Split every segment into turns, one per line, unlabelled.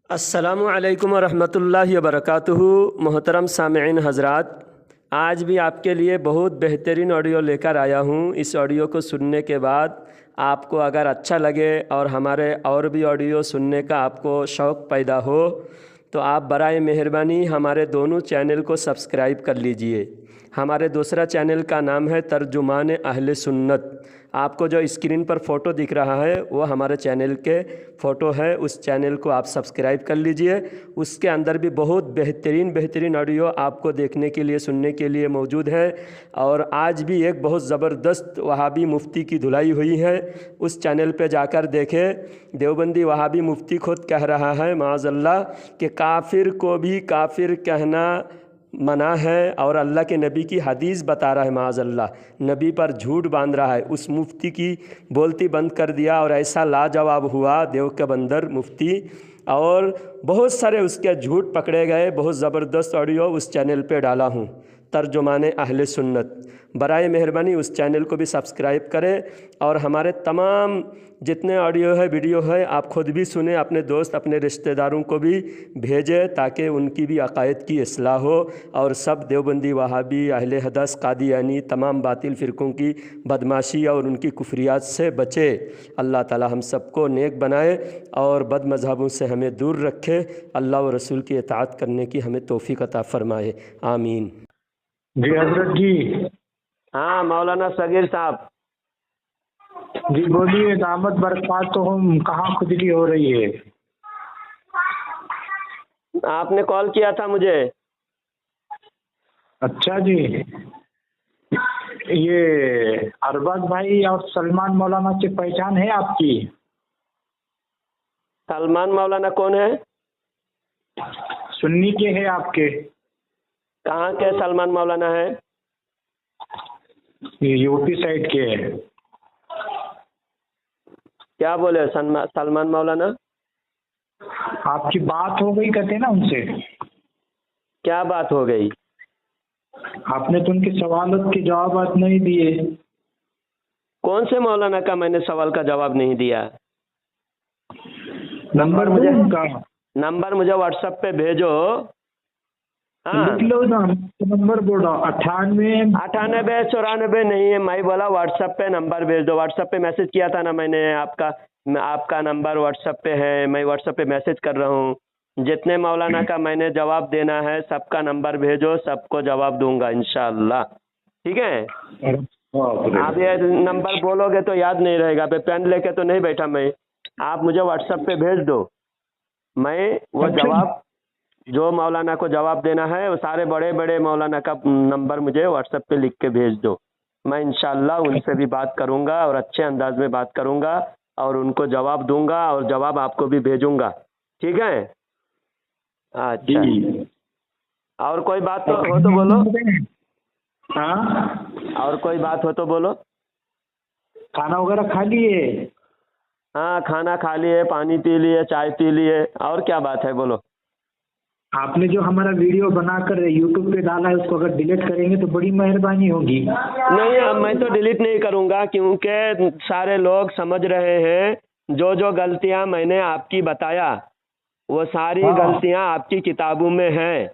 अस्सलामु अलैकुम वरहमतुल्लाहि वबरकातुहू। मोहतरम सामिईन हज़रात, आज भी आपके लिए बहुत बेहतरीन ऑडियो लेकर आया हूँ। इस ऑडियो को सुनने के बाद आपको अगर अच्छा लगे और हमारे और भी ऑडियो सुनने का आपको शौक़ पैदा हो तो आप बराए मेहरबानी हमारे दोनों चैनल को सब्सक्राइब कर लीजिए। हमारे दूसरा चैनल का नाम है तर्जुमान अहले सुन्नत। आपको जो स्क्रीन पर फ़ोटो दिख रहा है वो हमारे चैनल के फ़ोटो है। उस चैनल को आप सब्सक्राइब कर लीजिए। उसके अंदर भी बहुत बेहतरीन ऑडियो आपको देखने के लिए सुनने के लिए मौजूद है। और आज भी एक बहुत ज़बरदस्त वहाबी मुफ्ती की धुलाई हुई है, उस चैनल पे जाकर देखें। देवबंदी वहाबी मुफ्ती खुद कह रहा है माज़अल्लाह कि काफिर को भी काफिर कहना मना है, और अल्लाह के नबी की हदीस बता रहा है माज़अल्लाह, नबी पर झूठ बांध रहा है। उस मुफ्ती की बोलती बंद कर दिया और ऐसा लाजवाब हुआ देव के बंदर मुफ्ती, और बहुत सारे उसके झूठ पकड़े गए। बहुत ज़बरदस्त ऑडियो उस चैनल पे डाला हूँ, तर्जुमाने अहले सुन्नत। बराए मेहरबानी उस चैनल को भी सब्सक्राइब करें और हमारे तमाम जितने ऑडियो है वीडियो है आप ख़ुद भी सुने, अपने दोस्त अपने रिश्तेदारों को भी भेजें ताकि उनकी भी अक़ायद की इस्लाह हो और सब देवबंदी वहाबी अहले हदीस कादियानी तमाम बातिल फ़िरक़ों की बदमाशी और उनकी कुफ्रियात से बचे। अल्लाह ताला हम सबको नेक बनाए और बद मज़हबों से हमें दूर रखे। अल्लाह व रसूल की इताअत करने की हमें तौफ़ीक़ अता फ़रमाए, आमीन।
जी हजरत जी।
हाँ मौलाना सगीर साहब
जी बोलिए, दामद बरसात तो हम कहाँ खुजली हो रही है।
आपने कॉल किया था मुझे।
अच्छा जी, ये अरबाज भाई और सलमान मौलाना से पहचान है आपकी?
सलमान मौलाना कौन है?
सुन्नी के है आपके?
कहाँ के सलमान मौलाना है?
ये यूपी साइड के है।
क्या बोले सलमान मौलाना?
आपकी बात हो गई कहते ना उनसे?
क्या बात हो गई?
आपने तो उनके सवालों के जवाब नहीं दिए।
कौन से मौलाना का मैंने सवाल का जवाब नहीं दिया?
नंबर
मुझे व्हाट्सएप पे भेजो। हाँ
लिख लो ना, नंबर बोलो
98 94 नहीं है, मैं बोला व्हाट्सएप पे नंबर भेज दो। व्हाट्सएप पे मैसेज किया था ना मैंने, आपका नंबर व्हाट्सएप पे है, मैं व्हाट्सएप पे मैसेज कर रहा हूँ। जितने मौलाना का मैंने जवाब देना है सबका नंबर भेजो, सबको जवाब दूंगा इंशाअल्लाह। ठीक है? आप ये नंबर बोलोगे तो याद नहीं रहेगा, पेन लेके तो नहीं बैठा मैं। आप मुझे व्हाट्सएप पे भेज दो, मैं वो जवाब जो मौलाना को जवाब देना है वो सारे बड़े बड़े मौलाना का नंबर मुझे व्हाट्सएप पे लिख के भेज दो। मैं इंशाअल्लाह उनसे भी बात करूंगा और अच्छे अंदाज में बात करूंगा और उनको जवाब दूंगा और जवाब आपको भी भेजूंगा। ठीक है? अच्छा, और कोई बात तो हो तो बोलो।
हाँ,
और कोई बात हो तो बोलो।
खाना वगैरह खा लिए?
हाँ खाना खा लिए, पानी पी लिए, चाय पी लिए, और क्या बात है बोलो।
आपने जो हमारा वीडियो बनाकर यूट्यूब पे डाला है उसको अगर डिलीट करेंगे तो बड़ी मेहरबानी होगी।
नहीं, मैं तो डिलीट नहीं करूंगा क्योंकि सारे लोग समझ रहे हैं जो जो गलतियां मैंने आपकी बताया वो सारी गलतियां आपकी किताबों में हैं,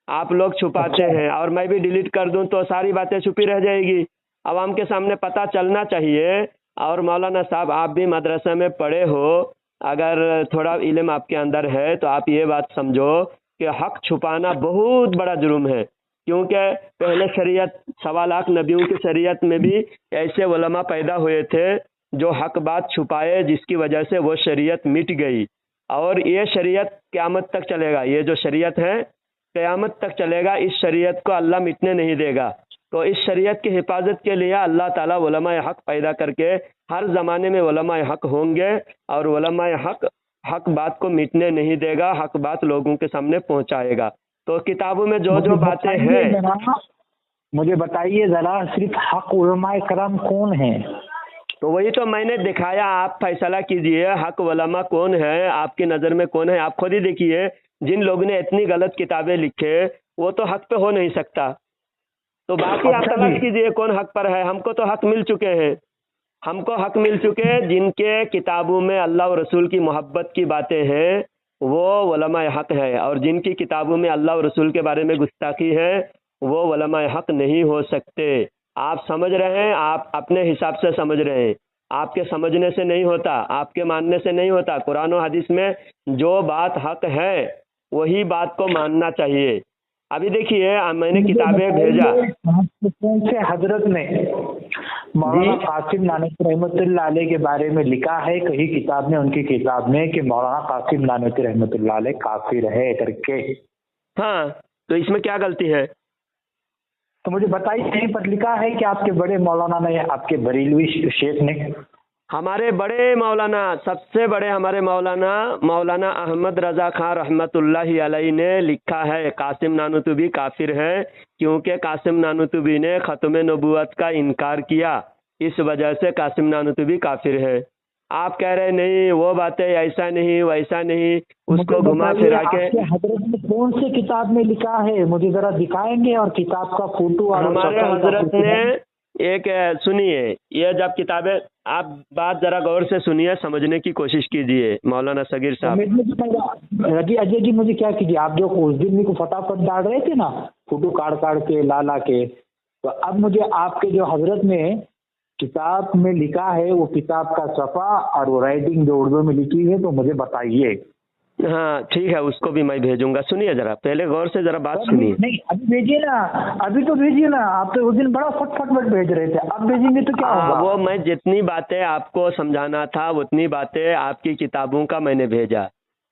आप लोग छुपाते हैं। और मैं भी डिलीट कर दूं तो सारी बातें छुपी रह जाएगी, आवाम के सामने पता चलना चाहिए। और मौलाना साहब आप भी मदरसा में पढ़े हो, अगर थोड़ा इल्म आपके अंदर है तो आप ये बात समझो कि हक छुपाना बहुत बड़ा जुर्म है। क्योंकि पहले शरीयत 1.25 लाख नबियों की शरीयत में भी ऐसे उलमा पैदा हुए थे जो हक बात छुपाए, जिसकी वजह से वो शरीयत मिट गई। और ये शरीयत क़यामत तक चलेगा, ये जो शरीयत है क़यामत तक चलेगा, इस शरीयत को अल्लाह मिटने नहीं देगा। तो इस शरीयत की हिफाजत के लिए अल्लाह ताला उलमाए हक पैदा करके हर ज़माने में उलमाए हक होंगे और उलमाए हक बात को मिटने नहीं देगा, हक बात लोगों के सामने पहुंचाएगा। तो किताबों में जो जो बातें हैं
मुझे बताइए जरा, सिर्फ हक उलमाए करम कौन है?
तो वही तो मैंने दिखाया, आप फैसला कीजिए हक उलमा कौन है, आपकी नज़र में कौन है। आप खुद ही देखिए, जिन लोगों ने इतनी गलत किताबें लिखे वो तो हक पे हो नहीं सकता। तो बाकी आप तलाश कीजिए कौन हक पर है। हमको तो हक मिल चुके हैं, हमको हक मिल चुके हैं जिनके किताबों में अल्लाह और रसूल की मोहब्बत की बातें हैं, वो उलमाए हक है, और जिनकी किताबों में अल्लाह और रसूल के बारे में गुस्ताखी है वो उलमाए हक नहीं हो सकते। आप समझ रहे हैं, आप अपने हिसाब से समझ रहे हैं, आपके समझने से नहीं होता, आपके मानने से नहीं होता। कुरान और हदीस में जो बात हक है वही बात को मानना चाहिए। अभी देखिए मैंने किताबें भेजा।
कौन से हजरत ने मौलाना कासिम नानवी रहमतुल्लाह अलैह के बारे में लिखा है कहीं किताब में, उनकी किताब में, कि मौलाना कासिम नानवी रहमतुल्लाह अलैह काफिर है करके?
हाँ, तो इसमें क्या गलती है?
तो मुझे बताइए, कहीं पर लिखा है कि आपके बड़े मौलाना ने, आपके बरेलवी शेख ने?
हमारे बड़े मौलाना, सबसे बड़े हमारे मौलाना, मौलाना अहमद रजा खां रहमतुल्लाहि अलैहि ने लिखा है कासिम नानूतुबी काफिर है, क्योंकि कासिम नानूतुबी ने खत्म नबूवत का इनकार किया, इस वजह से कासिम नानूतुबी काफिर है। आप कह रहे नहीं वो बातें ऐसा नहीं वैसा नहीं, उसको घुमा फिरा के।
आपके हजरत ने कौन से किताब में लिखा है, मुझे जरा दिखाएंगे? और किताब का फोटो और
हमारे हजरत ने एक, सुनिए, ये जब किताबें, आप बात जरा गौर से सुनिए, समझने की कोशिश कीजिए मौलाना सगीर साहब।
अजय जी मुझे क्या कीजिए, आप जो उस दिन को फटाफट डाल रहे थे ना, फोटो काट के ला के, तो अब मुझे आपके जो हजरत ने किताब में लिखा है वो किताब का सफ़ा और वो राइटिंग जो उर्दू में लिखी है तो मुझे बताइए।
हाँ ठीक है, उसको भी मैं भेजूंगा। सुनिए जरा, पहले गौर से जरा बात सुनिए।
नहीं अभी भेजिए ना, अभी तो भेजिए ना। आप तो उस दिन बड़ा फट भेज रहे थे, अब भेजेंगे तो क्या होगा?
वो मैं जितनी बातें आपको समझाना था उतनी बातें आपकी किताबों का मैंने भेजा,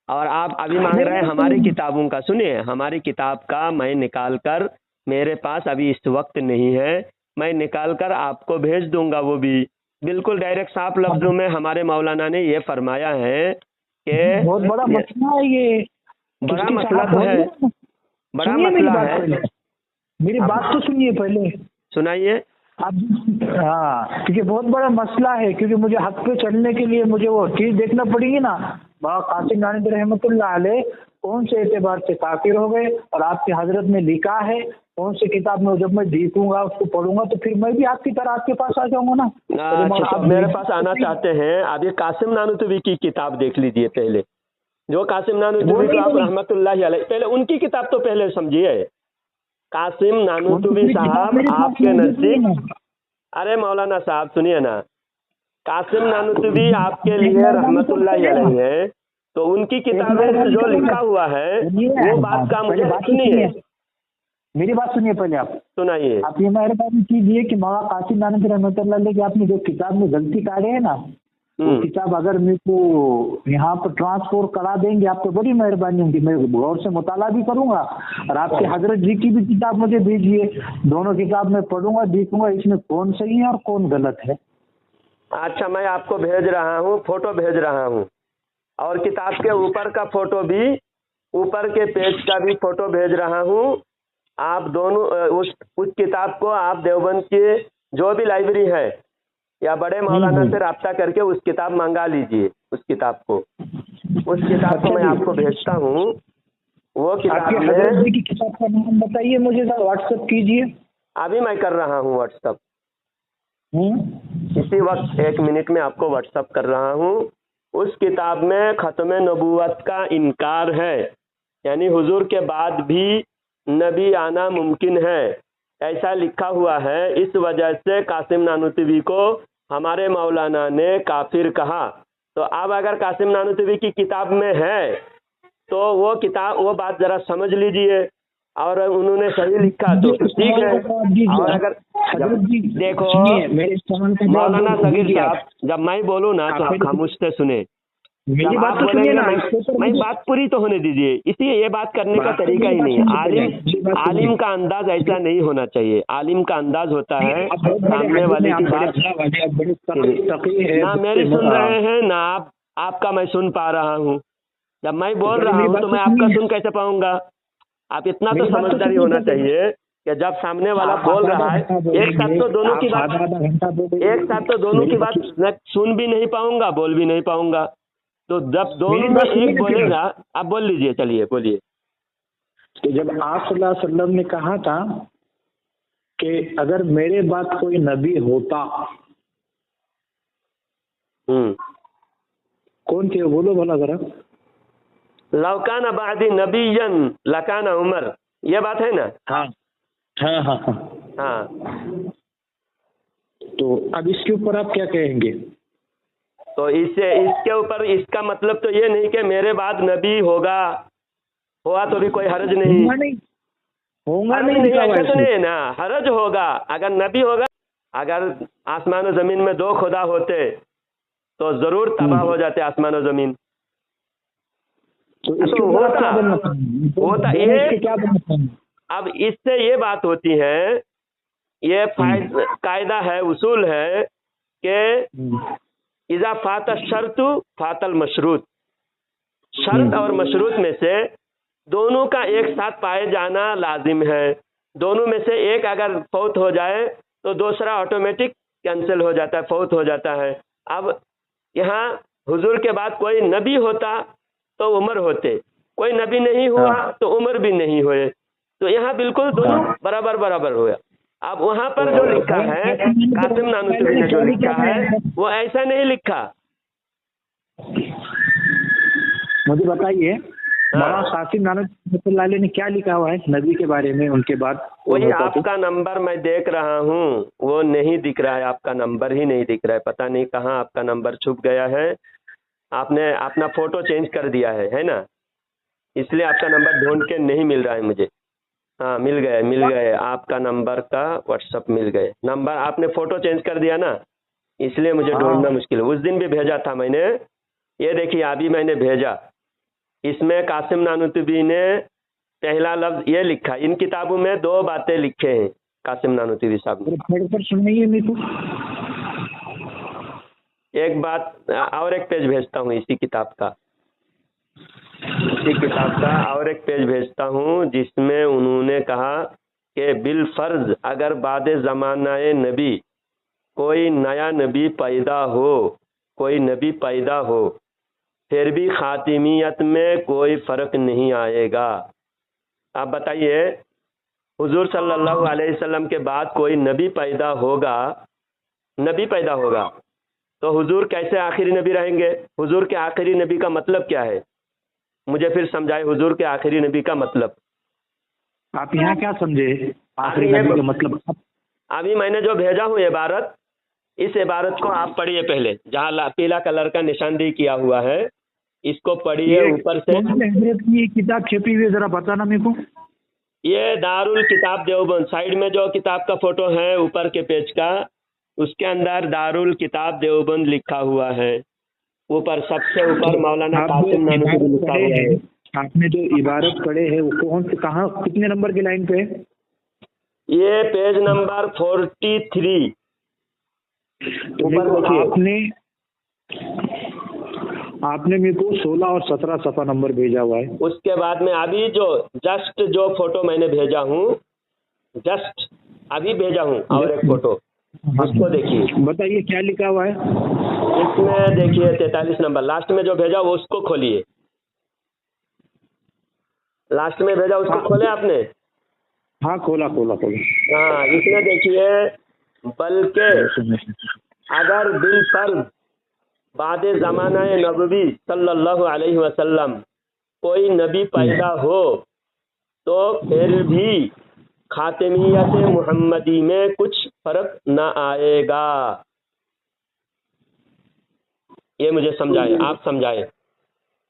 और आप अभी मांग रहे हैं हमारी किताबों का। सुनिए, हमारी किताब का मैं निकाल कर, मेरे पास अभी इस वक्त नहीं है, मैं निकाल कर आपको भेज दूंगा। वो भी बिल्कुल डायरेक्ट साफ लफ्जों में हमारे मौलाना ने ये फरमाया है कि
बहुत बड़ा मसला है ये।
बड़ा मसला तो है, बड़ा मसला है।
मेरी बात तो सुनिए पहले।
सुनाइए।
अब हाँ, क्योंकि बहुत बड़ा मसला है, क्योंकि मुझे हक पे चढ़ने के लिए मुझे वो चीज देखना पड़ेगी ना। कासिम नानवी रहमतुल्लाह अलैह कौन से एतबार से काफिर हो गए, और आपके हजरत ने लिखा है कौन से किताब में, जब मैं देखूंगा उसको पढ़ूंगा तो फिर मैं भी आपकी तरह आपके पास आ जाऊंगा ना।
अच्छा, आप मेरे पास आना चाहते हैं? अब ये कासिम नानूतवी की किताब देख लीजिए पहले, जो कासिम नानूतवी को आप रहमतुल्लाहि अलैह, पहले उनकी किताब तो पहले समझिए। कासिम नानूतवी साहब आपके नजदीक, अरे मौलाना साहब सुनिए ना, कासिम नानूतवी आपके लिए रहमतुल्लाहि अलैह है, तो उनकी किताबें से जो लिखा हुआ है वो बात का मुझे सुनिए।
मेरी बात सुनिए पहले, आप
सुनाइए।
आप ये मेहरबानी कीजिए कि मौलाना कासिम नानवी रहमतुल्लाह अलैह की आपने जो किताब में गलती काटे है ना, वो किताब अगर मेरे को यहाँ पर ट्रांसफर करा देंगे आप तो बड़ी मेहरबानी होगी। मैं गौर से मुताला भी करूंगा, और आपके हजरत जी की भी किताब मुझे भेजिए। दोनों किताब में पढ़ूंगा, देखूंगा इसमें कौन सही है और कौन गलत है।
अच्छा, मैं आपको भेज रहा हूँ, फोटो भेज रहा हूँ, और किताब के ऊपर का फोटो भी, ऊपर के पेज का भी फोटो भेज रहा हूँ। आप दोनों उस किताब को आप देवबंद की जो भी लाइब्रेरी है या बड़े मौलाना से रब्ता करके उस किताब मंगा लीजिए। उस किताब को मैं आपको भेजता हूँ। वो किताब में
की किताब का नाम बताइए मुझे, व्हाट्सएप कीजिए।
अभी मैं कर रहा हूँ व्हाट्सएप, इसी वक्त 1 मिनट में आपको व्हाट्सएप कर रहा हूँ। उस किताब में खत्म नबूवत का इनकार है, यानी हुजूर के बाद भी नबी आना मुमकिन है, ऐसा लिखा हुआ है। इस वजह से कासिम नानूतवी को हमारे मौलाना ने काफिर कहा। तो अब अगर कासिम नानूतवी की किताब में है तो वो किताब, वो बात जरा समझ लीजिए, और उन्होंने सही लिखा तो ठीक है। और अगर देखो मौलाना सगीर साहब, जब मैं बोलूँ ना तो आप खामोश से सुने।
मेरी बात तो सुनिए ना,
मैं बात पूरी तो होने दीजिए। इसलिए ये बात करने का तरीका ही नहीं है। आलिम का अंदाज ऐसा नहीं होना चाहिए। आलिम का अंदाज होता है सामने वाले की बात ना मेरी सुन रहे हैं ना आपका मैं सुन पा रहा हूँ। जब मैं बोल रहा हूँ तो मैं आपका सुन कैसे पाऊंगा? आप इतना तो समझदारी होना चाहिए कि जब सामने वाला बोल रहा है, एक साथ तो दोनों की बात मैं सुन भी नहीं पाऊंगा, बोल भी नहीं पाऊंगा। तो जब दोनों में एक बोलेगा, आप बोल लीजिए, चलिए बोलिए।
तो जब आप सल्लल्लाहु अलैहि वसल्लम ने कहा था कि अगर मेरे बाद कोई नबी होता, कौन थे बोलो भला जरा।
लौकाना बादी नबीयन लकाना उमर, ये बात है ना।
हाँ हाँ हाँ हाँ।
हाँ,
तो अब इसके ऊपर आप क्या कहेंगे?
तो इसके ऊपर इसका मतलब तो ये नहीं कि मेरे बाद नबी होगा, हुआ तो भी कोई हर्ज नहीं।
होगा नहीं, होगा
हर्ज
नहीं
नहीं,
लिखा हुआ
ऐसा तो
इसमें।
नहीं है ना, हर्ज होगा अगर नबी होगा। अगर आसमान और जमीन में 2 खुदा होते तो जरूर तबाह हो जाते आसमान और जमीन।
तो इसके
तो
ऊपर आप
होता
क्या बोलना चाहेंगे?
होता
दोनों
ये,
इसके क्या बोलना चाहेंगे?
अब इससे ये बात होती है, ये कायदा है, उसूल है कि इज़ा फाता शर्तु फातल मशरूत, शर्त और मशरूत में से दोनों का एक साथ पाए जाना लाजिम है। दोनों में से एक अगर फौत हो जाए तो दूसरा ऑटोमेटिक कैंसिल हो जाता है, फौत हो जाता है। अब यहाँ हुजूर के बाद कोई नबी होता तो उमर होते, कोई नबी नहीं हुआ तो उमर भी नहीं हुए, तो यहाँ बिल्कुल दोनों बराबर बराबर हुआ। अब वहाँ पर जो लिखा है, कासिम नानूतवी ने जो लिखा है वो ऐसा नहीं लिखा।
मुझे बताइए मौलाना कासिम नानूतवी ने क्या लिखा हुआ है नबी के बारे में, उनके बाद?
वही आपका नंबर मैं देख रहा हूँ, वो नहीं दिख रहा है, आपका नंबर ही नहीं दिख रहा है, पता नहीं कहाँ आपका नंबर छुप गया है। आपने अपना फोटो चेंज कर दिया है ना, इसलिए आपका नंबर ढूंढ के नहीं मिल रहा है मुझे। हाँ, मिल गए आपका नंबर का व्हाट्सअप मिल गए। नंबर आपने फोटो चेंज कर दिया ना, इसलिए मुझे ढूंढना मुश्किल है। उस दिन भी भेजा था मैंने, ये देखिए अभी मैंने भेजा, इसमें कासिम नानूतवी ने पहला लफ्ज ये लिखा। इन किताबों में 2 बातें लिखे हैं कासिम नानूतवी साहब ने।
पर सुनिए मेरे को
एक बात और एक पेज भेजता हूँ इसी किताब का, और एक पेज भेजता हूँ जिसमें उन्होंने कहा कि बिल फर्ज अगर बादे ज़मानाए नबी कोई नया नबी पैदा हो, फिर भी खातिमियत में कोई फ़र्क नहीं आएगा। आप बताइए, हुजूर सल्लल्लाहु अलैहि वसल्लम के बाद कोई नबी पैदा होगा तो हुजूर कैसे आखिरी नबी रहेंगे? हुजूर के आखिरी नबी का मतलब क्या है? मुझे फिर समझाए हुजूर के आखिरी नबी का मतलब।
आप यहाँ क्या समझे आखिरी नबी का मतलब?
अभी मैंने जो भेजा हूँ इबारत, इस इबारत को आप पढ़िए पहले, जहाँ पीला कलर का निशानदेही किया हुआ है, इसको पढ़िए ऊपर से।
हजरत की ये किताब छपी हुई है, जरा बताना मेरे को।
ये दारुल किताब देवबंद, साइड में जो किताब का फोटो है ऊपर के पेज का, उसके अंदर दारुल किताब देवबंद लिखा हुआ है। ऊपर सबसे ऊपर मौलाना कासिम नानूतवी लिखा हुआ है।
आपने जो इबारत पढ़े है वो कौन से, कहाँ, कितने नंबर की लाइन पे है?
ये पेज नंबर 43।
ऊपर आपने मेरे को 16 और 17 सफा नंबर भेजा हुआ है।
उसके बाद में अभी जो फोटो मैंने भेजा हूँ, जस्ट अभी भेजा हूँ और एक फोटो, उसको देखिए।
बताइए क्या लिखा हुआ है
इसमें? देखिए 43 नंबर लास्ट में जो भेजा वो उसको खोलिए, लास्ट में भेजा उसको खोले आपने?
हाँ खोला।
हाँ, इसमें देखिए, बल्कि अगर बिल फर्ज बादे ज़मानाए नबवी सल्लल्लाहु अलैहि वसल्लम कोई नबी पैदा हो तो फिर भी खातिमियत मुहम्मदी में कुछ फर्क ना आएगा। ये मुझे समझाए, आप समझाए।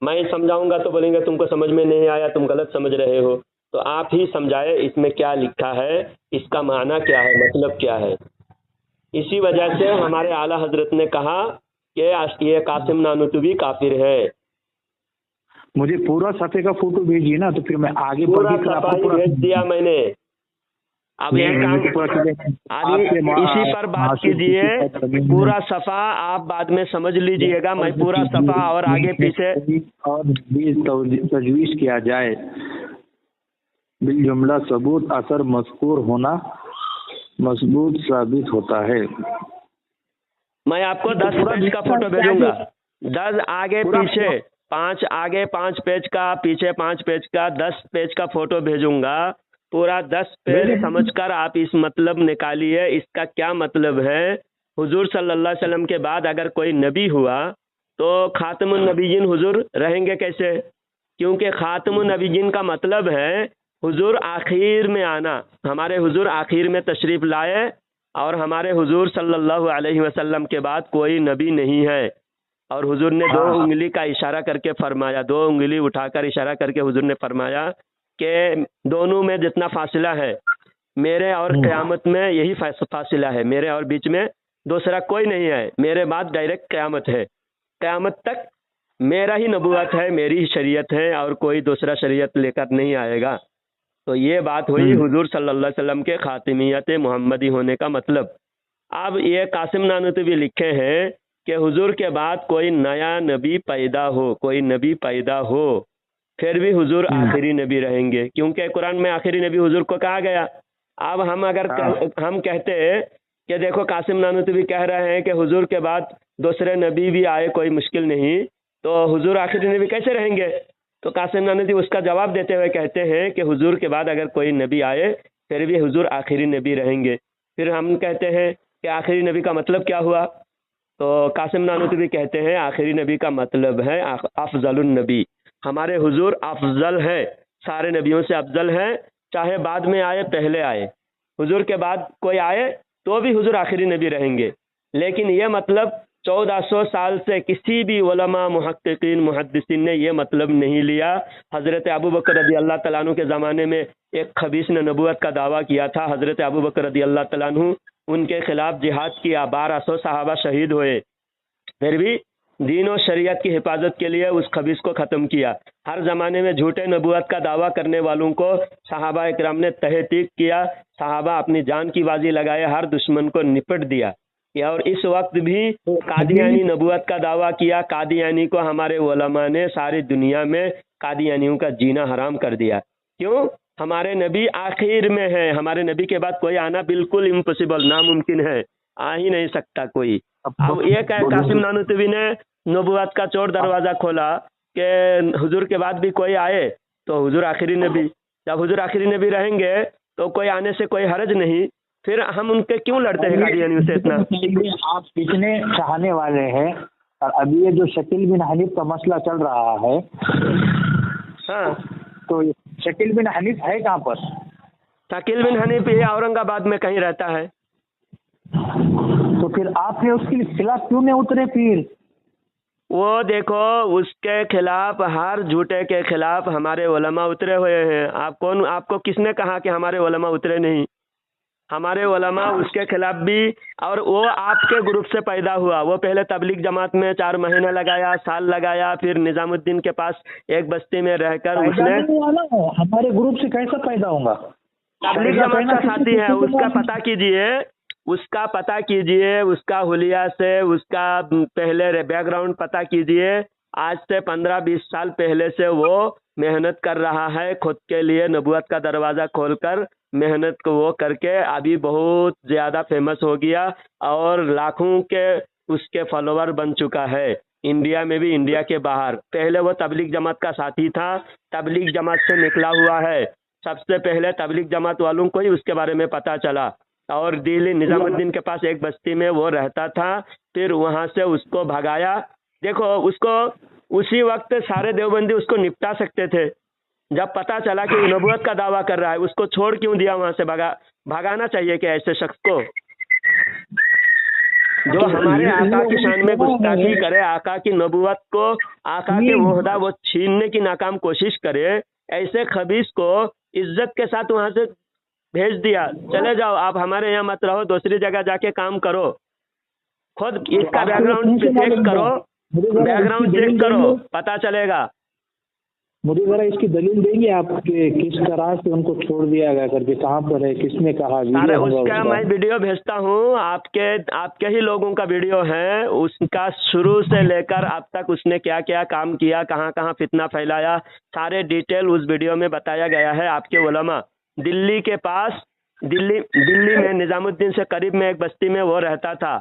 मैं समझाऊंगा तो बोलेंगे तुमको समझ में नहीं आया, तुम गलत समझ रहे हो। तो आप ही समझाए इसमें क्या लिखा है, इसका माना क्या है, मतलब क्या है। इसी वजह से हमारे आला हजरत ने कहा कि ये कासिम नानूतवी काफिर है।
मुझे पूरा सफ़े का फोटो भेजिए ना, तो फिर मैं आगे
पूरा सफ़ा ही भेज दिया मैंने। अब यह काम इसी पर बात कीजिए, पूरा सफ़ा आप बाद में समझ लीजिएगा। मैं पूरा सफ़ा और आगे पीछे
और तजवीज़ किया जाए, बिल जुमला सबूत असर मज़कूर होना मजबूत साबित होता है।
मैं आपको 10 पेज का फोटो भेजूंगा, 10 आगे पीछे, 5 आगे 5 पेज का, पीछे 5 पेज का, 10 पेज का फोटो भेजूंगा। पूरा 10 पेज समझकर आप इस मतलब निकालिए, इसका क्या मतलब है। हुजूर सल्लल्लाहु अलैहि वसल्लम के बाद अगर कोई नबी हुआ तो खातमुन नबीयीन हुजूर रहेंगे कैसे? क्योंकि खातमुन नबीयीन का मतलब है हुजूर आखिर में आना। हमारे हुजूर आखिर में तशरीफ लाए और हमारे हुजूर सल्लल्लाहु अलैहि वसल्लम के बाद कोई नबी नहीं है। और हुजूर ने दो उंगली का इशारा करके फरमाया, दो उंगली उठाकर इशारा करके हुजूर ने फरमाया कि दोनों में जितना फासला है मेरे और क़यामत में यही फासला है, मेरे और बीच में दूसरा कोई नहीं है, मेरे बाद डायरेक्ट क़यामत है, क़यामत तक मेरा ही नबूवत है, मेरी ही शरीयत है और कोई दूसरा शरीयत लेकर नहीं आएगा। तो ये बात हुई हुजूर सल्लल्लाहु अलैहि वसल्लम के खातिमियत मोहम्मदी होने का मतलब। अब ये कासिम नानूतवी लिखे हैं कि हुजूर के बाद कोई नया नबी पैदा हो, कोई नबी पैदा हो, फिर भी हुजूर आखिरी नबी रहेंगे, क्योंकि कुरान में आखिरी नबी हुजूर को कहा गया। अब हम अगर हम कहते हैं कि देखो कासिम नानूतवी कह रहे हैं कि हुजूर के बाद दूसरे नबी भी आए कोई मुश्किल नहीं, तो हुजूर आखिरी नबी कैसे रहेंगे? तो कासिम नानूतवी उसका जवाब देते हुए कहते हैं कि हुजूर के बाद अगर कोई नबी आए फिर भी हुजूर आखिरी नबी रहेंगे। फिर हम कहते हैं कि आखिरी नबी का मतलब क्या हुआ? तो कासिम नानूतवी कहते हैं आखिरी नबी का मतलब है अफजलुन नबी। हमारे हुजूर अफजल है, सारे नबियों से अफजल है, चाहे बाद में आए पहले आए, हुजूर के बाद कोई आए तो भी हुजूर आखिरी नबी रहेंगे। लेकिन ये मतलब 1400 साल से किसी भी उलमा मुहक्किकीन मुहद्दिसीन ने ये मतलब नहीं लिया। हज़रत अबू बकर रज़ी अल्लाह तआला अन्हु के ज़माने में एक खबीस ने नबूवत का दावा किया था। हज़रत अबू बकर रज़ी अल्लाह तआला अन्हु उनके खिलाफ जिहाद किया, 1200 सहाबा शहीद हुए, फिर भी दीन और शरीयत की हिफाजत के लिए उस खबीस को ख़त्म किया। हर ज़माने में झूठे नबूवत का दावा करने वालों को सहाबा इकराम ने तहक़ीक़ किया, सहाबा अपनी जान की बाजी लगाए, हर दुश्मन को निपट दिया। और इस वक्त भी कादियानी नबूवत का दावा किया, कादियानी को हमारे उलमा ने सारी दुनिया में कादियानियों का जीना हराम कर दिया। क्यों? हमारे नबी आखिर में है, हमारे नबी के बाद कोई आना बिल्कुल इम्पॉसिबल, नामुमकिन है, आ ही नहीं सकता कोई। अब ये कासिम नानूतवी ने नबूवत का चोर दरवाज़ा खोला कि हुजूर के बाद भी कोई आए तो हुजूर आखिरी नबी, जब हुजूर आखिरी नबी रहेंगे तो कोई आने से कोई हर्ज नहीं, फिर हम उनके क्यों लड़ते हैं कादियानियों से इतना?
आप कितने चाहने वाले हैं? और अभी ये जो शकील बिन हनीफ का मसला चल रहा है,
हाँ,
तो शकील बिन हनीफ है कहाँ पर?
शकील बिन हनीफ ये औरंगाबाद में कहीं रहता है।
तो फिर आपने उसके खिलाफ क्यों नहीं उतरे? फिर
वो देखो, उसके खिलाफ, हर झूठे के खिलाफ हमारे उलमा उतरे हुए हैं। आपको किसने कहा कि हमारे उलमा उतरे नहीं? हमारे उलमा उसके खिलाफ भी, और वो आपके ग्रुप से पैदा हुआ। वो पहले तबलीग जमात में 4 महीने लगाया, साल लगाया, फिर निजामुद्दीन के पास एक बस्ती में रहकर उसने
हमारे ग्रुप से कैसे पैदा होगा?
तबलीग जमात का साथी है, उसका पता कीजिए, उसका पता कीजिए, उसका हुलिया से उसका पहले बैकग्राउंड पता कीजिए। आज से 15-20 साल पहले से वो मेहनत कर रहा है खुद के लिए, नबूवत का दरवाज़ा खोलकर मेहनत को वो करके अभी बहुत ज़्यादा फेमस हो गया और लाखों के उसके फॉलोवर बन चुका है, इंडिया में भी, इंडिया के बाहर। पहले वो तबलीग जमात का साथी था, तबलीग जमात से निकला हुआ है। सबसे पहले तबलीग जमात वालों को ही उसके बारे में पता चला और दिल्ली निजामुद्दीन के पास एक बस्ती में वो रहता था, फिर वहाँ से उसको भगाया। देखो, उसको उसी वक्त सारे देवबंदी उसको निपटा सकते थे, जब पता चला कि नबूवत का दावा कर रहा है, उसको छोड़ क्यों दिया? वहाँ से भगाना चाहिए कि ऐसे शख्स को जो हमारे आका की शान में गुस्ताखी करे, आका की नबूवत को, आका के ओहदा वो छीनने की नाकाम कोशिश करे, ऐसे खबीस को इज्जत के साथ वहाँ से भेज दिया। चले जाओ, आप हमारे यहाँ मत रहो, दूसरी जगह जाके काम करो। खुद इसका बैकग्राउंड चेक करो, बैकग्राउंड चेक करो, पता चलेगा।
मुझे जरा इसकी दलील देंगे आप कि किस तरह से उनको छोड़ दिया गया करके, कहाँ पर है, किसने कहा?
अरे उसका मैं वीडियो भेजता हूँ, आपके ही लोगों का वीडियो है, उसका शुरू से लेकर अब तक उसने क्या क्या काम किया, कहाँ कहाँ फितना फैलाया, सारे डिटेल उस वीडियो में बताया गया है। आपके उलमा दिल्ली के पास, दिल्ली में निजामुद्दीन से करीब में एक बस्ती में वो रहता था।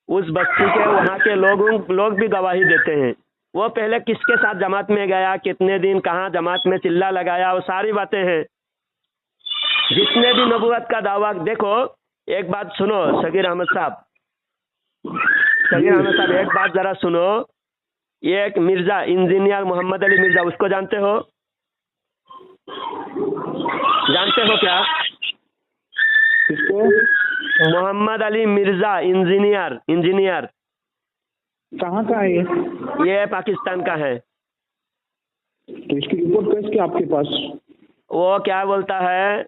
उस बस्ती के वहाँ के लोग भी गवाही देते हैं। वो पहले किसके साथ जमात में गया, कितने दिन कहाँ जमात में चिल्ला लगाया, वो सारी बातें हैं। जितने भी नबूवत का दावा, देखो एक बात सुनो शकीर अहमद साहब, एक बात जरा सुनो। ये एक मिर्जा, इंजीनियर मोहम्मद अली मिर्जा, उसको जानते हो? जानते हो क्या?
किसको?
मोहम्मद अली मिर्जा, इंजीनियर। इंजीनियर
कहाँ का है
ये पाकिस्तान का है।
तो इसकी रिपोर्ट कैसे आपके पास?
वो क्या बोलता है,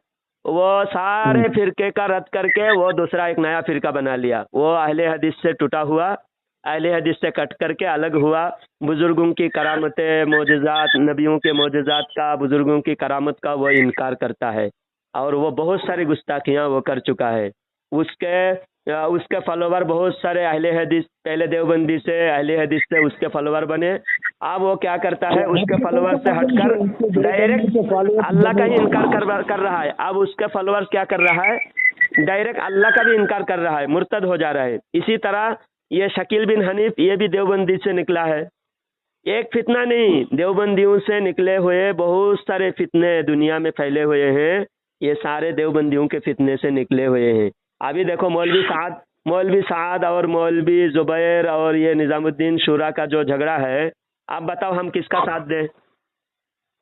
वो सारे फिरके का रद्द करके वो दूसरा एक नया फिरका बना लिया। वो अहले हदीस से टूटा हुआ, अहले हदीस से कट करके अलग हुआ। बुजुर्गों की करामतें, मोजज़ात, नबियों के मोजज़ात का, बुजुर्गों की करामत का वो इनकार करता है और वो बहुत सारी गुस्ताखियाँ वो कर चुका है। उसके फॉलोवर बहुत सारे अहले हदीस, पहले देवबंदी से अहले हदीस से उसके फॉलोवर बने। अब वो क्या करता है, उसके फॉलोवर से हटकर डायरेक्ट अल्लाह का ही इनकार कर रहा है। अब उसके फॉलोवर्स क्या कर रहा है, डायरेक्ट अल्लाह का भी इनकार कर रहा है, मुर्तद हो जा रहा है। इसी तरह ये शकील बिन हनीफ, ये भी देवबंदी से निकला है। एक फितना नहीं, देवबंदियों से निकले हुए बहुत सारे फितने दुनिया में फैले हुए हैं। ये सारे देवबंदियों के फितने से निकले हुए हैं। अभी देखो मौलवी साद और मौलवी जुबैर और ये निजामुद्दीन शूरा का जो झगड़ा है, आप बताओ हम किसका साथ दें?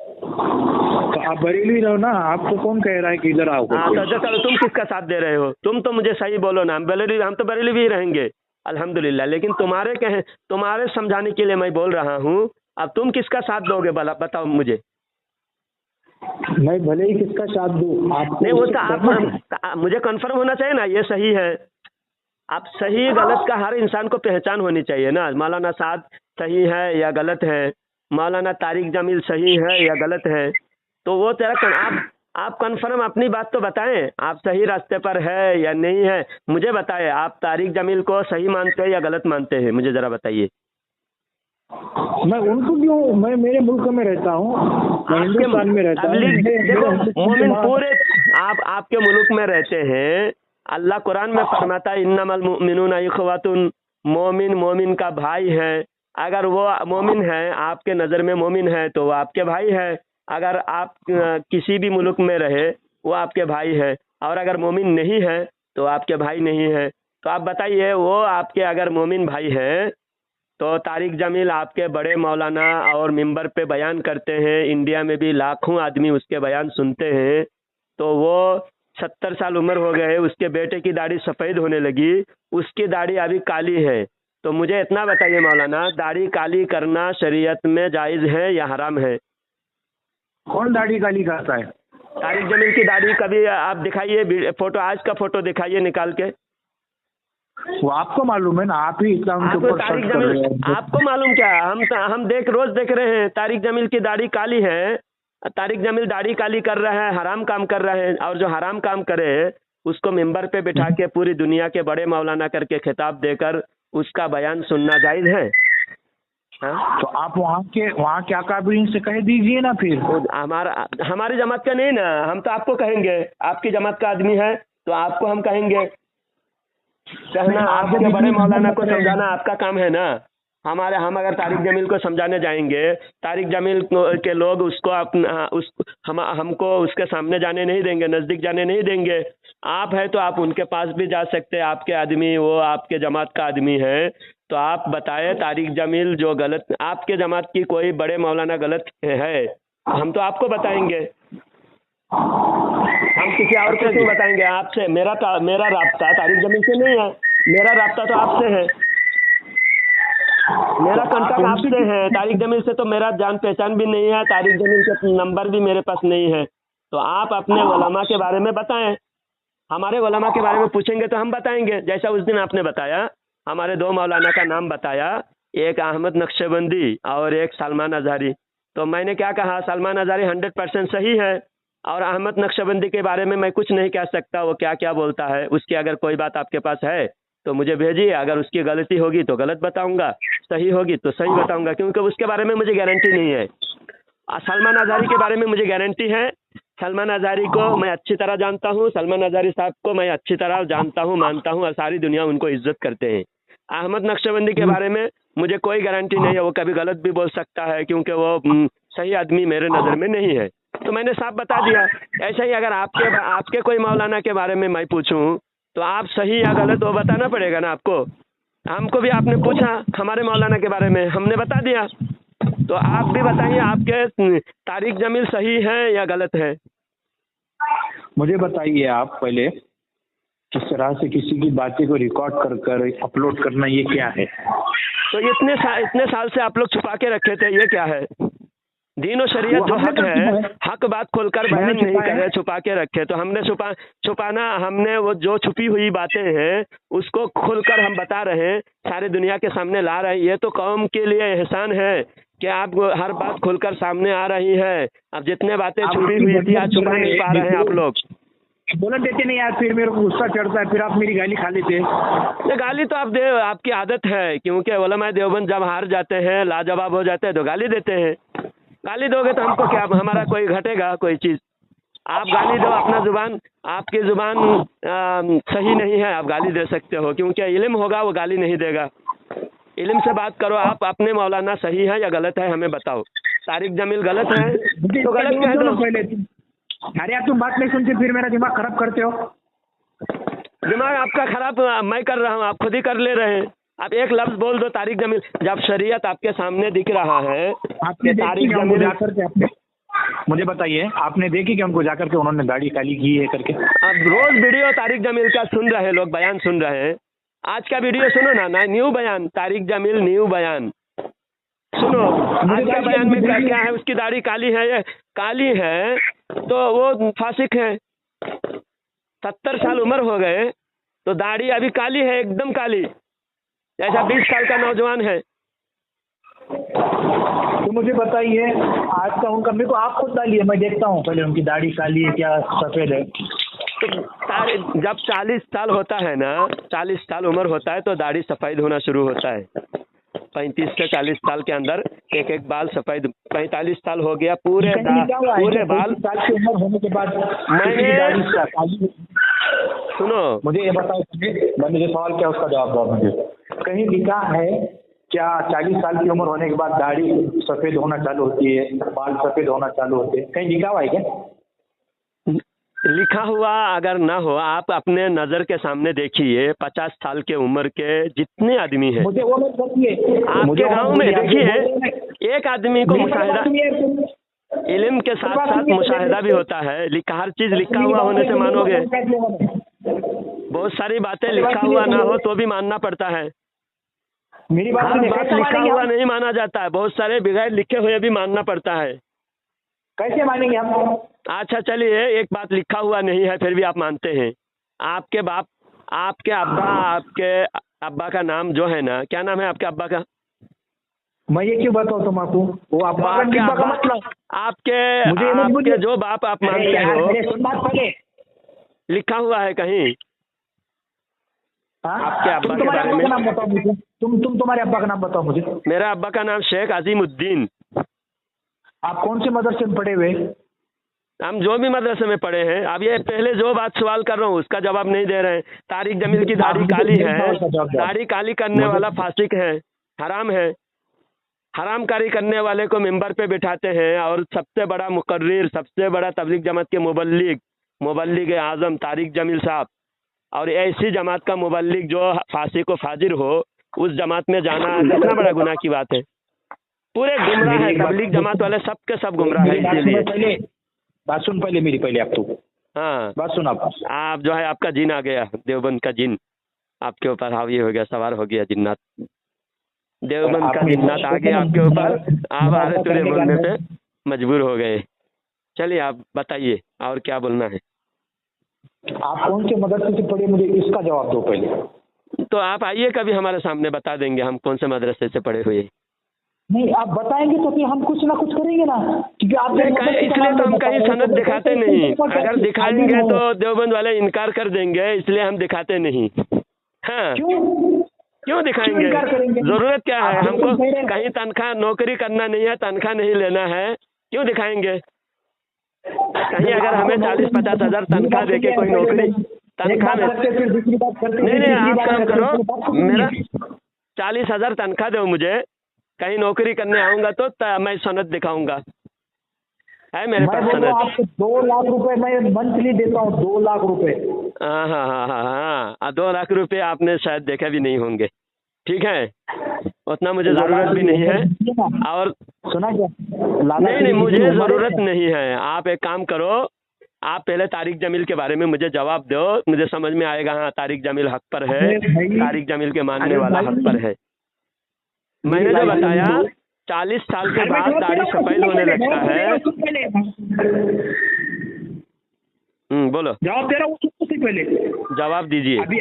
तो आप बरेली रहो ना, आपको कौन कह रहा है कि इधर आओ?
हाँ तो चलो, तुम किसका साथ दे रहे हो? तुम तो मुझे सही बोलो ना। हम तो बरेली भी रहेंगे अल्हम्दुलिल्लाह, लेकिन तुम्हारे समझाने के लिए मैं बोल रहा हूँ। अब तुम किसका साथ दोगे भला, बताओ मुझे।
मैं भले ही किसका साथ दूं, आप
नहीं, वो तो आप मुझे कंफर्म होना चाहिए ना ये सही है। आप सही गलत का हर इंसान को पहचान होनी चाहिए ना। मौलाना साद सही है या गलत है, मौलाना तारिक जमील सही है या गलत है, तो वो तेरा आप कंफर्म अपनी बात तो बताएं। आप सही रास्ते पर है या नहीं है मुझे बताएं। आप तारिक जमील को सही मानते हैं या गलत मानते हैं, मुझे ज़रा बताइए।
मैं उनको क्यों, मैं मेरे मुल्क में रहता हूँ, मैं हिंदुस्तान में रहता हूँ।
देखो मोमिन पूरे आप आपके मुल्क में रहते हैं। अल्लाह कुरान में फरमाता है इन्नमल मुमिनूना इखवतुन, मोमिन का भाई है। अगर वो मोमिन है, आपके नज़र में मोमिन है, तो वो आपके भाई है। अगर आप किसी भी मुल्क में रहे, वो आपके भाई है। और अगर मोमिन नहीं है तो आपके भाई नहीं है। तो आप बताइए, वो आपके अगर मोमिन भाई है तो तारिक जमील आपके बड़े मौलाना और मिंबर पे बयान करते हैं, इंडिया में भी लाखों आदमी उसके बयान सुनते हैं। तो वो 70 साल उम्र हो गए, उसके बेटे की दाढ़ी सफ़ेद होने लगी, उसकी दाढ़ी अभी काली है। तो मुझे इतना बताइए मौलाना, दाढ़ी काली करना शरीयत में जायज़ है या हराम है?
कौन दाढ़ी काली करता है?
तारिक जमील की दाढ़ी कभी आप दिखाइए, फोटो, आज का फोटो दिखाइए निकाल के।
वो आपको मालूम है ना, आप ही इस्लाम के
आपको
ऊपर
तारिक
सर्च कर रहे
जमील,
हैं।
आपको मालूम क्या? हम रोज देख रहे हैं तारिक जमील की दाढ़ी काली है। तारिक जमील दाढ़ी काली कर रहा है, हराम काम कर रहा है। और जो हराम काम करे उसको मिंबर पे बिठा के पूरी दुनिया के बड़े मौलाना करके खिताब देकर उसका बयान सुनना जायज़ है? हाँ?
तो आप वहाँ के अकाबरीन से कह दीजिए ना फिर।
हमारी जमात का नहीं ना, हम तो आपको कहेंगे। आपकी जमात का आदमी है तो आपको हम कहेंगे। कहना आपके बड़े मौलाना को समझाना आपका काम है ना। हम अगर तारिक जमील को समझाने जाएंगे, तारिक जमील के लोग हमको उसके सामने जाने नहीं देंगे, नज़दीक जाने नहीं देंगे। आप है तो आप उनके पास भी जा सकते हैं, आपके आदमी, वो आपके जमात का आदमी है। तो आप बताएं, तारिक जमील जो गलत, आपके जमात की कोई बड़े मौलाना गलत है, हम तो आपको बताएंगे। हम किसी और को क्यों बताएंगे? आपसे मेरा राब्ता तारिक जमील से नहीं है, मेरा राब्ता तो आपसे है, मेरा कांटेक्ट आपसे है। तारिक जमील से तो मेरा जान पहचान भी नहीं है, तारिक जमील का नंबर भी मेरे पास नहीं है। तो आप अपने उलमा के बारे में बताएं। हमारे उलमा के बारे में पूछेंगे तो हम बताएंगे। जैसा उस दिन आपने बताया, हमारे 2 मौलाना का नाम बताया, एक अहमद नक्शबंदी और एक सलमान अज़हरी। तो मैंने क्या कहा, सलमान अज़हरी 100% सही है और अहमद नक्शबंदी के बारे में मैं कुछ नहीं कह सकता, वो क्या क्या बोलता है। उसकी अगर कोई बात आपके पास है तो मुझे भेजिए। अगर उसकी गलती होगी तो गलत बताऊंगा, सही होगी तो सही बताऊंगा, क्योंकि उसके बारे में मुझे गारंटी नहीं है। सलमान अज़हरी के बारे में मुझे गारंटी है। सलमान अज़हरी को मैं अच्छी तरह जानता हूँ, सलमान अज़हरी साहब को मैं अच्छी तरह जानता हूँ, मानता हूँ और सारी दुनिया उनको इज्जत करते हैं। अहमद नक्शबंदी के बारे में मुझे कोई गारंटी नहीं है, वो कभी गलत भी बोल सकता है, क्योंकि वो सही आदमी मेरे नज़र में नहीं है। तो मैंने साफ बता दिया। ऐसा ही अगर आपके कोई मौलाना के बारे में मैं पूछूं तो आप सही या गलत वो बताना पड़ेगा ना आपको। हमको भी आपने पूछा हमारे मौलाना के बारे में, हमने बता दिया। तो आप भी बताइए, आपके तारिक जमील सही है या गलत है?
मुझे बताइए आप पहले, किस तरह से किसी की बातें को रिकॉर्ड कर कर अपलोड करना, ये क्या है?
तो इतने साल से आप लोग छुपा के रखे थे, ये क्या है? दीन और शरीयत जो हक है, हक बात खोलकर बयान नहीं करे, छुपा के रखे। तो हमने छुपाना, हमने वो जो छुपी हुई बातें हैं उसको खोलकर हम बता रहे हैं, सारे दुनिया के सामने ला रहे हैं। ये तो कौम के लिए एहसान है कि आप हर बात खोलकर सामने आ रही है। अब जितने बातें छुपी हुई थी आज छुपा नहीं पा रहे हैं आप लोग।
बोला देते नहीं यार, फिर मेरे को गुस्सा चढ़ता है, फिर आप मेरी गाली खा लेते हैं।
गाली तो आपकी आदत है, क्योंकि उलमा देवबंद जब हार जाते हैं, लाजवाब हो जाते हैं तो गाली देते हैं। गाली दोगे तो हमको क्या, हमारा कोई घटेगा कोई चीज़? आप गाली दो, अपना जुबान, आपकी जुबान सही नहीं है, आप गाली दे सकते हो, क्योंकि इल्म होगा वो गाली नहीं देगा। इल्म से बात करो। आप अपने मौलाना सही है या गलत है हमें बताओ। तारिक जमील गलत है तो गलत कह दो
पहले। अरे आप तुम बात नहीं सुनते, फिर मेरा दिमाग खराब करते हो।
दिमाग आपका खराब मैं कर रहा हूँ, आप खुद ही कर ले रहे हैं। आप एक लफ्ज बोल दो तारिक जमील, जब शरीयत आपके सामने दिख रहा है।
आपने तारिक जमील जाकर के आपने मुझे बताइए, आपने देखी कि हमको जाकर के उन्होंने दाढ़ी काली की है करके?
अब रोज वीडियो तारिक जमील का सुन रहे लोग, बयान सुन रहे हैं। आज का वीडियो सुनो ना, न्यू बयान, तारिक जमील न्यू बयान सुनो। आज का बयान में क्या है? उसकी दाढ़ी काली है, ये काली है तो वो फासिक है। 70 साल उम्र हो गए तो दाढ़ी अभी काली है, एकदम काली, जैसा 20 साल का नौजवान है।
तो मुझे बताइए, आज का उनका, मेरे को आप खुद डालिए, मैं देखता हूँ पहले उनकी दाढ़ी काली है क्या सफेद है।
तो जब 40 साल होता है ना, 40 साल उम्र होता है तो दाढ़ी सफेद होना शुरू होता है। 35 से 40 साल के अंदर एक एक बाल सफेद। 45 साल हो गया, पूरे बाल
साल की उम्र होने के बाद
सुनो,
मुझे ये बताओ, मैंने जो सवाल किया उसका जवाब दो मुझे। कहीं लिखा है क्या 40 साल की उम्र होने के बाद दाढ़ी सफेद होना चालू होती है, बाल सफेद होना चालू होते हैं? कहीं लिखा हुआ है क्या?
लिखा हुआ अगर ना हो, आप अपने नजर के सामने देखिए, 50 साल के उम्र के जितने आदमी हैं,
मुझे वो मत बताइए,
आपके गांव में देखिए, एक आदमी को मुशाहिदा, इल्म के साथ साथ मुशाहिदा भी होता है। हर चीज लिखा हुआ होने से मानोगे? बहुत सारी बातें लिखा हुआ ना हो तो भी मानना पड़ता है।
मेरी बात
लिखा हुआ नहीं माना जाता है, बहुत सारे बगैर लिखे हुए भी मानना पड़ता है।
कैसे मानेंगे हम?
अच्छा चलिए, एक बात लिखा हुआ नहीं है फिर भी आप मानते हैं। आपके बाप, आपके अब्बा का नाम जो है ना, क्या नाम है आपके अब्बा का?
मैं ये क्यों बताऊँ तुम आपको? वो अब्बा का मतलब
आपके जो बाप आप मानते हो, लिखा हुआ है कहीं? आपके अब्बा के बारे में
नाम बताओ मुझे। तुम तुम्हारे अब्बा का नाम बताओ मुझे।
मेरा अब्बा का नाम शेख अजीमुद्दीन।
आप कौन से मदरसे में पढ़े हुए?
हम जो भी मदरसे में पढ़े हैं। अब ये पहले जो बात सवाल कर रहा हूँ उसका जवाब नहीं दे रहे हैं। तारिक जमील की दाढ़ी काली है, दाढ़ी काली करने वाला फासिक है, हराम है। हरामकारी करने वाले को मिंबर पे बिठाते हैं, और सबसे बड़ा मुकर्रिर, सबसे बड़ा तबलीग जमात के मुबल्लिग आज़म तारिक जमील साहब, और ऐसी जमात का मुबल्लिग जो फासिक व फाजिर हो, उस जमात में जाना कितना बड़ा गुनाह की बात है। पूरे गुमराह है, तबलीग जमात वाले सब के सब गुमराह है। इसीलिए
बात सुन पहले मेरी, पहले आप तो
हाँ
बात सुन।
आप जो है, आपका जिन आ गया, देवबंद का जिन आपके ऊपर हावी हो गया, सवार हो गया जिन्नात, देवबंद का जिन्नात आ गया आपके ऊपर। आप आरे तुरे बोलने पे मजबूर हो गए। चलिए आप बताइए और क्या बोलना है।
आप कौन से मदरसे से पढ़े, मुझे इसका जवाब दो पहले।
तो आप आइए कभी हमारे सामने, बता देंगे हम कौन से मदरसे से पढ़े हुए।
नहीं, आप बताएंगे तो फिर हम कुछ ना कुछ करेंगे ना, क्योंकि आप
इसलिए तो हम कहीं सनद दिखाते नहीं। अगर दिखाएंगे तो देवबंद वाले इनकार कर देंगे, इसलिए हम दिखाते नहीं। हाँ, क्यों दिखाएंगे? जरूरत क्या है हमको? कहीं तनख्वाह नौकरी करना नहीं है, तनख्वाह नहीं लेना है, क्यों दिखाएंगे? कहीं अगर हमें 40-50 हज़ार तनख्वाह देके कोई नौकरी, तनख्वाह नहीं, आप काम करो, मेरा 40 हज़ार तनख्वाह दो मुझे, कहीं नौकरी करने आऊंगा तो मैं सनद दिखाऊंगा। है मेरे पास सनद।
2 लाख रुपए मैं मंथली देता हूँ, 2 लाख रुपए।
हाँ 2 लाख रुपए आपने शायद देखे भी नहीं होंगे। ठीक है, उतना मुझे ज़रूरत भी नहीं है। और
सुना क्या?
नहीं, मुझे ज़रूरत नहीं है। आप एक काम करो, आप पहले तारिक जमील के बारे में मुझे जवाब दो, मुझे समझ में आएगा। हाँ, तारिक जमील हक पर है, तारिक जमील के मानने वाला हक पर है। मैंने जो बताया 40 साल के बाद दाढ़ी सफेद होने लगता है। बोलो।
जवाब दे रहा हूँ उससे पहले।
जवाब दीजिए।
अभी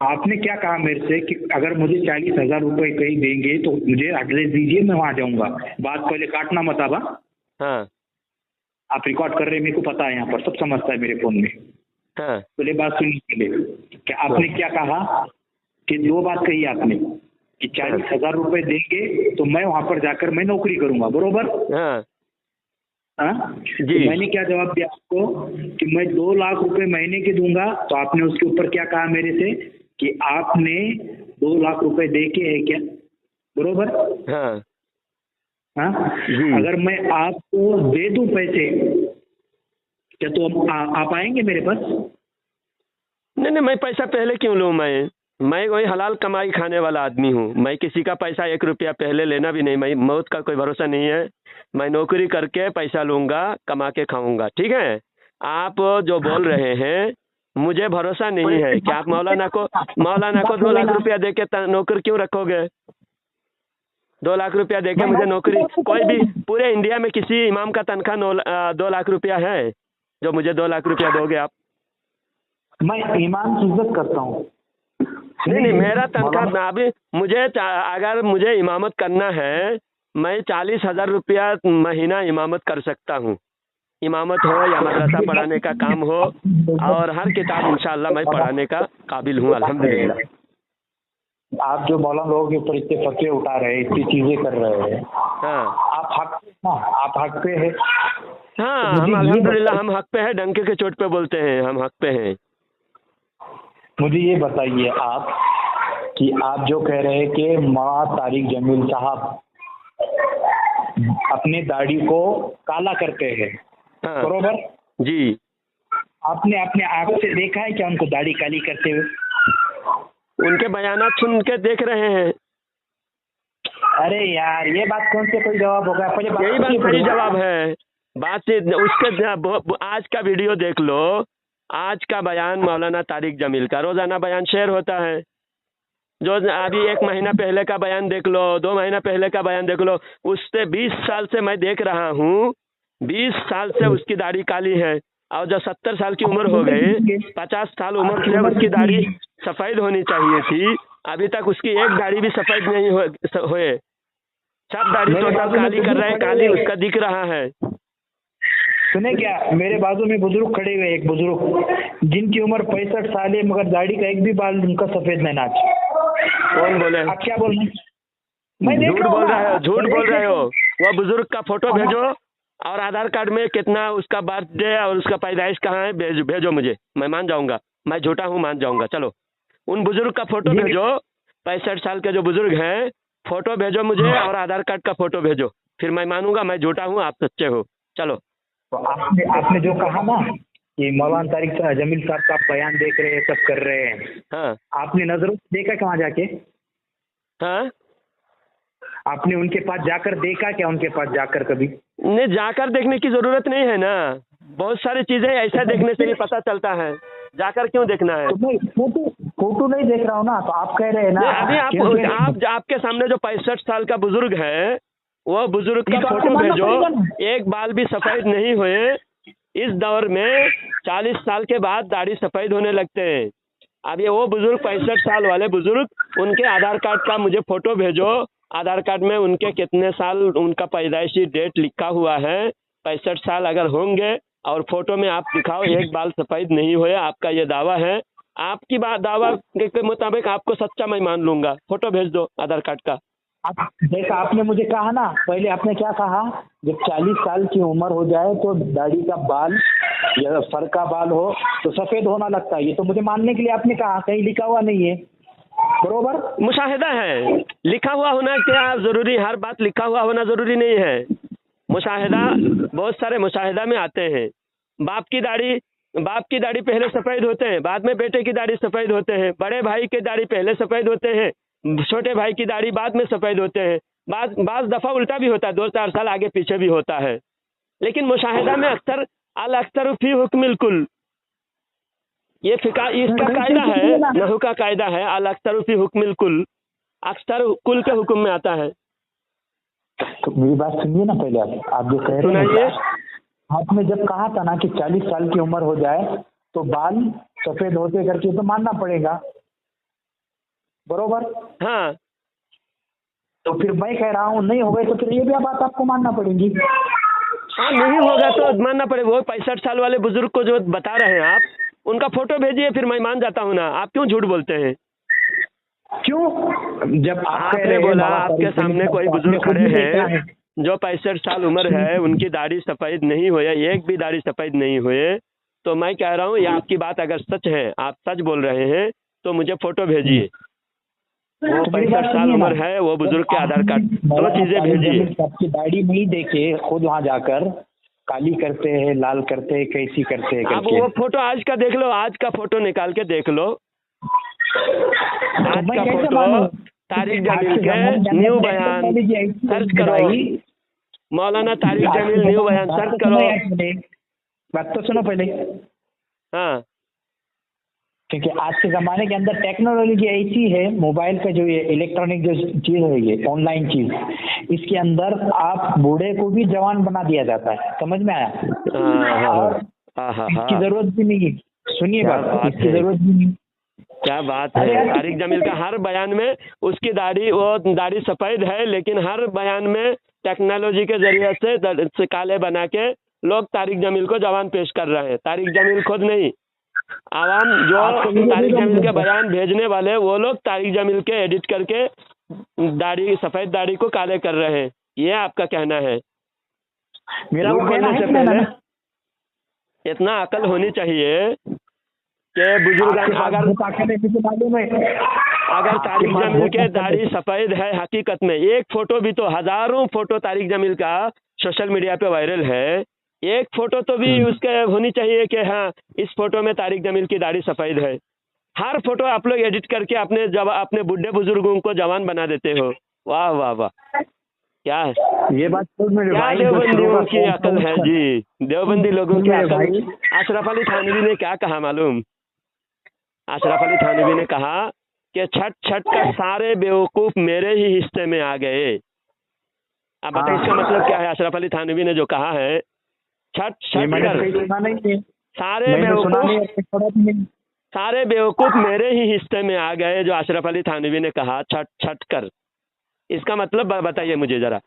आपने क्या कहा मेरे से कि अगर मुझे 40,000 रुपए कहीं देंगे तो मुझे एड्रेस दीजिए, मैं वहां जाऊंगा। बात पहले काटना मत आबा।
हाँ
आप रिकॉर्ड कर रहे हैं, मेरे को पता है, यहाँ पर सब समझता है मेरे फोन में।
हाँ
पहले बात सुनिए। पहले कि आपने क्या कहा कि 2 बात कही आपने कि 40,000 रुपए देंगे तो मैं वहां पर जाकर मैं नौकरी करूंगा, बरोबर?
हाँ
हाँ
जी।
तो मैंने क्या जवाब दिया आपको कि मैं 2 लाख रुपए महीने के दूंगा, तो आपने उसके ऊपर क्या कहा मेरे से कि आपने 2 लाख रुपए दे के है क्या, बरोबर?
हाँ
हाँ
जी।
अगर मैं आपको दे दूं पैसे, क्या तो आप आएंगे मेरे पास?
नहीं, मैं पैसा पहले क्यों लूँ? मैं वही हलाल कमाई खाने वाला आदमी हूँ। मैं किसी का पैसा 1 रुपया पहले लेना भी नहीं। मैं मौत का कोई भरोसा नहीं है। मैं नौकरी करके पैसा लूँगा, कमा के खाऊंगा। ठीक है, आप जो बोल रहे हैं मुझे भरोसा नहीं है कि आप मौलाना को 2 लाख रुपया दे के नौकरी क्यों रखोगे? 2 लाख रुपया दे के मुझे नौकरी, कोई भी पूरे इंडिया में किसी इमाम का तनख्वाह 2 लाख रुपया है जो मुझे 2 लाख रुपया दोगे आप?
मैं ईमान की इज्जत करता हूँ।
नहीं, मेरा तनख्वाह अभी अगर मुझे इमामत करना है, मैं 40,000 रुपया महीना इमामत कर सकता हूँ। इमामत हो या मदरसा पढ़ाने का काम हो, और हर किताब इंशाअल्लाह मैं पढ़ाने का काबिल हूँ, अल्हम्दुलिल्लाह।
आप जो मौलाना लोगों के ऊपर इतने फतवे उठा रहे हैं, इतनी चीजें कर रहे हैं,
हाँ
आप हक पे है।
हाँ, हम अल्हम्दुलिल्लाह हम हक पे है, डंके के चोट पे बोलते हैं, हम हक पे हैं।
मुझे ये बताइए आप कि आप जो कह रहे हैं कि मौलाना तारिक जमील साहब अपने दाढ़ी को काला करते हैं,
हाँ
बरोबर?
जी।
आपने अपने आंख से देखा है क्या उनको दाढ़ी काली करते हुए?
उनके बयानात सुन के देख रहे हैं।
अरे यार, ये बात कौन से कोई जवाब होगा?
यही बात सही जवाब है। बात से उसके आज का वीडियो देख लो, आज का बयान मौलाना तारिक जमील का रोजाना बयान शेयर होता है। जो अभी 1 महीना पहले का बयान देख लो, 2 महीना पहले का बयान देख लो, उससे 20 साल से मैं देख रहा हूँ, 20 साल से उसकी दाढ़ी काली है। और जब 70 साल की उम्र हो गई, 50 साल उम्र से उसकी दाढ़ी सफेद होनी चाहिए थी, अभी तक उसकी एक दाढ़ी भी सफेद नहीं हुए। सब दाढ़ी टोटल काली कर रहे हैं, काली उसका दिख रहा है।
सुने क्या, मेरे बाजू में बुजुर्ग खड़े हुए, एक बुजुर्ग जिनकी उम्र 65 साल है, मगर दाढ़ी का एक भी बाल उनका सफेद नहीं नाच।
कौन बोले?
आप क्या बोल रहे हैं? मैं
झूठ बोल रहे हो, झूठ बोल रहे हो। वो बुजुर्ग का फोटो भेजो, और आधार कार्ड में कितना उसका बर्थडे और उसका पैदाइश कहाँ है भेजो मुझे, मैं मान जाऊंगा। मैं झूठा हूँ मान जाऊंगा। चलो, उन बुजुर्ग का फोटो भेजो, 65 साल के जो बुजुर्ग हैं, फोटो भेजो मुझे, और आधार कार्ड का फोटो भेजो, फिर मैं मानूंगा मैं झूठा हूँ, आप सच्चे हो। चलो।
तो आपने जो कहा ना कि मौलाना तारिक जमील साहब का बयान देख रहे हैं, सब कर रहे हैं,
हाँ
आपने नजरों से देखा क्या वहाँ जाके?
हाँ,
आपने उनके पास जाकर देखा क्या? उनके पास जाकर कभी?
नहीं, जाकर देखने की जरूरत नहीं है ना। बहुत सारी चीजें ऐसा देखने से ही पता चलता है, जाकर क्यों देखना है?
तो मैं फोटो नहीं देख रहा हूँ ना, तो आप कह रहे हैं ना।
अभी आप आपके सामने जो 65 साल का बुजुर्ग है, वो बुजुर्ग का फोटो भेजो, एक बाल भी सफेद नहीं हुए। इस दौर में 40 साल के बाद दाढ़ी सफेद होने लगते हैं। अब ये वो बुजुर्ग 65 साल वाले बुजुर्ग, उनके आधार कार्ड का मुझे फोटो भेजो। आधार कार्ड में उनके कितने साल उनका पैदाइशी डेट लिखा हुआ है, 65 साल अगर होंगे, और फोटो में आप दिखाओ एक बाल सफेद नहीं हुए, आपका ये दावा है, आपकी दावा के मुताबिक आपको सच्चा मैं मान लूंगा। फोटो भेज दो आधार कार्ड का।
जैसा आपने मुझे कहा ना, पहले आपने क्या कहा, जब 40 साल की उम्र हो जाए तो दाढ़ी का बाल या सर का बाल हो तो सफेद होना लगता है। ये तो मुझे मानने के लिए आपने कहा, कहीं लिखा हुआ नहीं है, बरोबर?
मुशाहिदा है, लिखा हुआ होना क्या जरूरी? हर बात लिखा हुआ होना जरूरी नहीं है। मुशाहिदा बहुत सारे मुशाहिदा में आते हैं। बाप की दाढ़ी पहले सफेद होते हैं, बाद में बेटे की दाढ़ी सफेद होते हैं, बड़े भाई के दाढ़ी पहले सफेद होते हैं, छोटे भाई की दाढ़ी बाद में सफ़ेद होते हैं, बाज दफ़ा उल्टा भी होता है, 2-4 साल आगे पीछे भी होता है। लेकिन मुशाहिदा में अक्सर अल अक्सर फी हुक्मिल कुल, ये इसका कायदा है, नहू का कायदा है, अल अक्सर फी हुक्मिल कुल, अक्सर कुल के हुक्म में आता है।
तो मेरी बात सुनिए ना पहले, आप जो कह रहे हैं, आपने जब कहा था ना कि 40 साल की उम्र हो जाए तो बाल सफेद होते करके, तो मानना पड़ेगा, बरोबर?
हाँ,
तो फिर मैं कह रहा हूँ नहीं हो गए तो फिर ये भी बात आपको मानना पड़ेगी।
हाँ, नहीं होगा तो मानना पड़ेगा। वो 65 साल वाले बुजुर्ग को जो बता रहे हैं आप, उनका फोटो भेजिए, फिर मैं मान जाता हूँ ना। आप क्यों झूठ बोलते हैं?
क्यों? जब
आपने बोला आपके सामने कोई बुजुर्ग खड़े हैं जो 65 साल उम्र है, उनकी दाढ़ी सफेद नहीं हुई, एक भी दाढ़ी सफेद नहीं हुए, तो मैं कह रहा हूँ ये आपकी बात अगर सच है, आप सच बोल रहे हैं, तो मुझे फोटो भेजिए। वो 65 साल उम्र है, वो बुजुर्ग के आधार कार्ड, 2 चीजें भेजिए।
आपकी दाढ़ी नहीं देखे, खुद वहाँ जाकर काली करते हैं, लाल करते हैं, कैसी करते हैं
अब वो फोटो आज का देख लो, आज का फोटो निकाल के देख लो, आज का फोटो तारिक जमील के न्यू बयान सर्च करो, मौलाना तारिक जमील न्यू बयान सर्च करो।
बात तो सुनो पहले।
हाँ,
क्योंकि आज के ज़माने के अंदर टेक्नोलॉजी ऐसी है, मोबाइल का जो ये इलेक्ट्रॉनिक जो चीज़ है, ये ऑनलाइन चीज़, इसके अंदर आप बूढ़े को भी जवान बना दिया जाता है, समझ में आया? और इसकी ज़रूरत भी नहीं है, सुनिए बात, इसकी ज़रूरत भी नहीं।
क्या बात है? तारिक जमील का हर बयान में उसकी दाढ़ी सफ़ेद है, लेकिन हर बयान में टेक्नोलॉजी के जरिए से काले बना के लोग तारिक जमील को जवान पेश कर रहे हैं। तारिक जमील खुद नहीं, आवाम जो तारिक जमील के बयान भेजने वाले, वो लोग तारिक जमील के एडिट करके सफ़ेद दाढ़ी को काले कर रहे हैं। ये आपका कहना है?
मेरा
वो कहने से पहले इतना अकल होनी चाहिए कि बुजुर्ग अगर तारिक जमील के दाढ़ी सफ़ेद है, हकीकत में एक फोटो भी, तो हजारों फोटो तारिक जमील का सोशल मीडिया पे वायरल है, एक फोटो तो भी उसके होनी चाहिए कि हाँ, इस फोटो में तारिक जमील की दाढ़ी सफ़ेद है। हर फोटो आप लोग एडिट करके अपने बुढ़े बुजुर्गों को जवान बना देते हो। वाह वाह वाह, क्या है
ये बात?
क्या देवबंदियों की अकल है जी, देवबंदी लोगों की अकल। अशरफ अली थानवी ने क्या कहा मालूम? अशरफ अली थानवी ने कहा कि छठ छठ का सारे बेवकूफ़ मेरे ही हिस्से में आ गए। अब बताइए इसका मतलब क्या है? अशरफ अली थानवी ने जो कहा है, छठ छठ कर सारे बेवकूफ़ मेरे ही हिस्से में आ गए, जो अशरफ अली थानवी ने कहा छठ छठ कर, इसका मतलब बताइए मुझे जरा।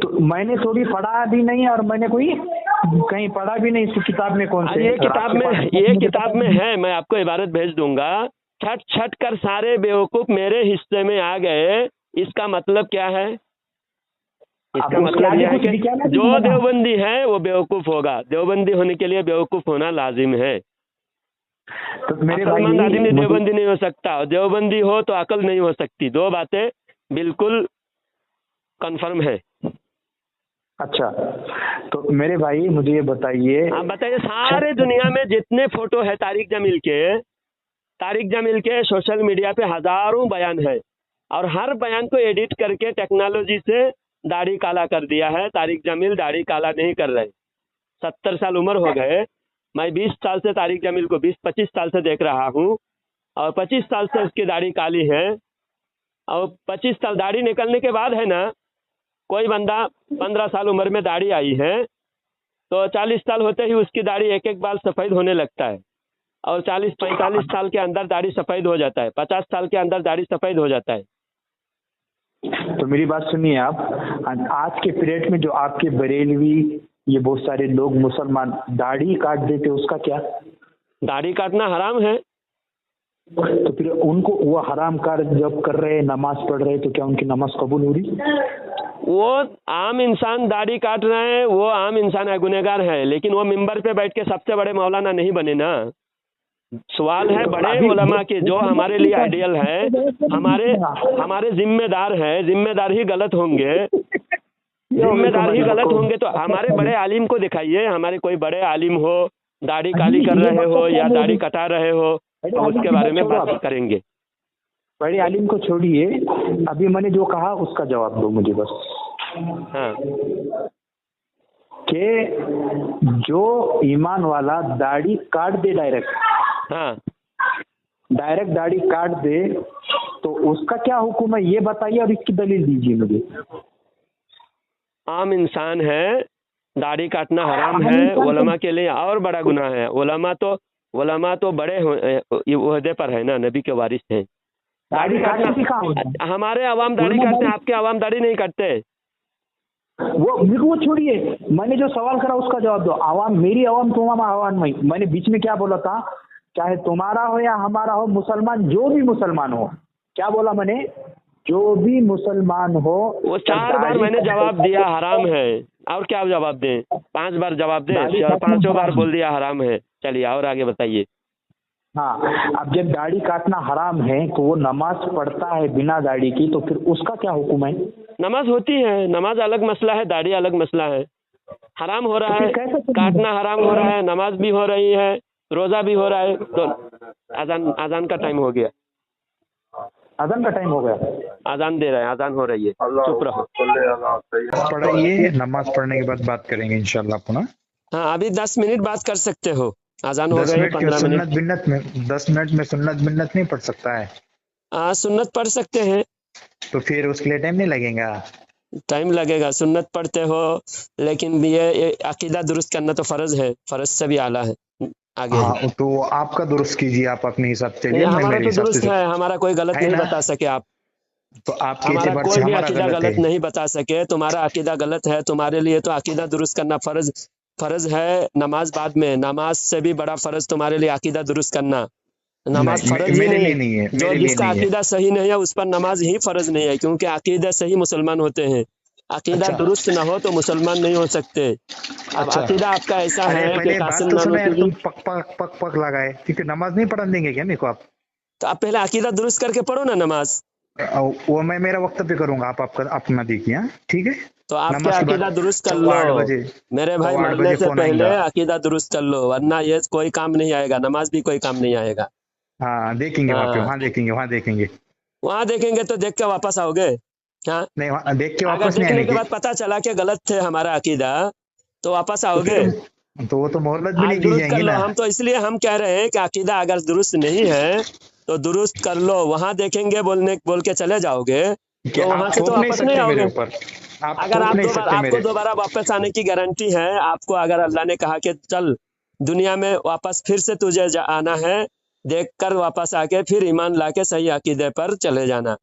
तो मैंने थोड़ी पढ़ा भी नहीं, और मैंने कोई कहीं पढ़ा भी नहीं इस किताब में। कौन से?
ये किताब में है, मैं आपको इबारत भेज दूंगा। छठ छठ कर सारे बेवकूफ़ मेरे हिस्से में आ गए, इसका मतलब क्या है? इसका मतलब यह है कि जो देवबंदी है वो बेवकूफ़ होगा। देवबंदी होने के लिए बेवकूफ़ होना लाजिम है।
तो मेरे
अक्लमंद आदमी देवबंदी नहीं हो सकता, और देवबंदी हो तो अकल नहीं हो सकती। 2 बातें बिल्कुल कंफर्म है।
अच्छा, तो मेरे भाई मुझे ये बताइए,
आप बताइए, सारे दुनिया में जितने फोटो है तारिक जमील के सोशल मीडिया पे हजारों बयान है, और हर बयान को एडिट करके टेक्नोलॉजी से दाढ़ी काला कर दिया है। तारिक जमील दाढ़ी काला नहीं कर रहे। 70 साल उम्र हो गए, मैं 20 साल से तारिक जमील को 20-25 साल से देख रहा हूँ, और 25 साल से उसकी दाढ़ी काली है। और 25 साल दाढ़ी निकलने के बाद है ना, कोई बंदा 15 साल उम्र में दाढ़ी आई है, तो 40 साल होते ही उसकी दाढ़ी एक एक बाल सफ़ेद होने लगता है, और 40-45 साल के अंदर दाढ़ी सफ़ेद हो जाता है, 50 साल के अंदर दाढ़ी सफ़ेद हो जाता है।
तो मेरी बात सुनिए आप, आज के पीरियड में जो आपके बरेलवी, ये बहुत सारे लोग मुसलमान दाढ़ी काट देते, उसका क्या?
दाढ़ी काटना हराम है।
तो फिर उनको वो हराम कार जब कर रहे, नमाज पढ़ रहे, तो क्या उनकी नमाज कबूल हो रही?
वो आम इंसान दाढ़ी काट रहे हैं, वो आम इंसान है, गुनहगार है, लेकिन वो मिंबर पे बैठ के सबसे बड़े मौलाना नहीं बने ना। सवाल है बड़े उलमा के, जो हमारे लिए आइडियल है, हमारे जिम्मेदार है, जिम्मेदार ही गलत होंगे, तो हमारे बड़े आलिम को दिखाइए। हमारे कोई बड़े आलिम हो, दाढ़ी काली कर रहे हो या दाढ़ी कटा रहे हो, तो उसके बारे में बात करेंगे।
बड़े आलिम को छोड़िए, अभी मैंने जो कहा उसका जवाब दो मुझे बस।
हाँ
कि जो ईमान वाला दाढ़ी काट दे डायरेक्ट,
हाँ,
डायरेक्ट दाढ़ी काट दे तो उसका क्या हुक्म है ये बताइए और इसकी दलील दीजिए मुझे।
आम इंसान है, दाढ़ी काटना हराम
आम
है,
इंसान तो-
उलमा के लिए और बड़ा गुनाह है। उलमा तो बड़े ओहदे पर है ना, नबी के वारिस हैं। दाढ़ी
काटने से कहाँ होता है?
काटना, हमारे अवाम दाढ़ी
उलमा
काटते हैं,
दाढ़ी-
आपके अवाम दाढ़ी नहीं काटते।
वो मेरे को वो छोड़िए, मैंने जो सवाल करा उसका जवाब दो। आवाम, मेरी आवाम तुम्हारा आवाम नहीं, मैंने बीच में क्या बोला था, चाहे तुम्हारा हो या हमारा हो, मुसलमान जो भी मुसलमान हो, क्या बोला मैंने, जो भी मुसलमान हो।
वो 4 बार मैंने जवाब दिया हराम है, और क्या जवाब दें? 5 बार जवाब दें,
दाढ़ी
और
काटना
5 बार
हराम
बोल दिया हराम है। चलिए और आगे बताइए।
हाँ, अब जब दाढ़ी काटना हराम है तो वो नमाज पढ़ता है बिना दाढ़ी की, तो फिर उसका क्या हुक्म है?
नमाज होती है, नमाज अलग मसला है, दाढ़ी अलग मसला है। हराम हो रहा
तो
है,
फिर कैसे
काटना हराम हो रहा है, नमाज भी हो रही है, रोजा भी हो रहा है। तो अजान का टाइम हो गया,
अज़ान का टाइम हो गया।
अजान दे रहे हैं, अजान हो रही है, चुप रहो।
पढ़िए, नमाज पढ़ने के बाद बात करेंगे इंशाल्लाह पुनः।
हाँ, अभी 10 मिनट बात कर सकते हो, अजान हो
10
गए,
मिनट की
15 मिनट।
सुन्नत बिन्नत में 10 मिनट में सुन्नत बिन्नत नहीं पढ़ सकता है,
सुन्नत पढ़ सकते हैं,
तो फिर उसके लिए टाइम नहीं लगेगा।
टाइम लगेगा। सुन्नत पढ़ते हो, लेकिन ये अकीदा दुरुस्त करना तो फर्ज है, फर्ज से भी आला है, आगे है।
हाँ, तो आपका दुरुस्त कीजिए आप अपने हिसाब से।
ये हमारा
मेरे
तो
हिसाब
दुरुस्त
से
है, हमारा कोई गलत
है
नहीं
ना?
बता सके आप।
तो आपके
हमारा
एतबार से
कोई भी
हमारा
अकीदा
गलत
गलत
है।
नहीं बता सके। तुम्हारा अकीदा गलत है, तुम्हारे लिए तो अकीदा दुरुस्त करना फर्ज है। नमाज बाद में, नमाज से भी बड़ा फर्ज तुम्हारे लिए अकीदा दुरुस्त करना। नमाज
नहीं,
फर्ज ही
मेरे लिए
नहीं,
नहीं है,
जो
मेरे लिए
जिसका
नहीं है।
अकीदा सही नहीं है उस पर नमाज ही फर्ज नहीं है, क्योंकि अकीदा सही मुसलमान होते हैं। अकीदा
अच्छा।
दुरुस्त ना हो तो मुसलमान नहीं हो सकते। अब
अच्छा।
अकीदा आपका ऐसा
अरे
है कि
पहले बात
कासिम
तो सुनो यार,
नानोतवी।
तुम पक पक पक पक लगाए, क्योंकि नमाज नहीं पढ़ने देंगे क्या मेरे को आप?
तो आप पहले अकीदा दुरुस्त करके पढ़ो ना नमाज।
वो मैं मेरा वक्तव्य करूंगा, आप आपका अपना देखिए। हाँ, ठीक है।
तो आपके
नमाज के बाद
अकीदा दुरुस्त कर
8
लो
बजे,
मेरे भाई,
8
मरने
बजे
से
फोन
पहले
आएगा।
अकीदा दुरुस्त कर लो, वरना ये कोई काम नहीं आएगा, नमाज भी कोई काम नहीं आएगा।
हाँ देखेंगे वहाँ पे,
हाँ,
वहाँ देखेंगे, वहाँ देखेंगे।
वहाँ देखेंगे तो देख के वापस आओगे। हाँ,
नहीं, वहाँ देख के
अगर
वापस नहीं
देखने
आने
के
की।
बाद पता चला कि गलत थे हमारा अकीदा, तो वापस
तो
आओगे।
फिर तो वो तो मोहलत भी
आज
नहीं दी
दुरुस्त कर
जाएंगी
लो।
ना।
हम तो इसलिए हम कह रहे हैं कि अकीदा अगर दुरुस्त नहीं है तो दुरुस्त कर लो, वहाँ देखेंगे बोल के चले जाओगे
कि
तो वहाँ
आप
से तो
थोप नहीं
वापस नहीं
सकते मेरे
आओगे।
ऊपर, आप
अगर
थोप
आप
नहीं
दोबारा,
सकते
आपको
मेरे।
दोबारा वापस आने की गारंटी है, आपको अगर अल्लाह ने कहा कि चल दुनिया में वापस फिर से तुझे आना है, देखकर वापस आके फिर ईमान लाके सही अकीदे पर चले जाना।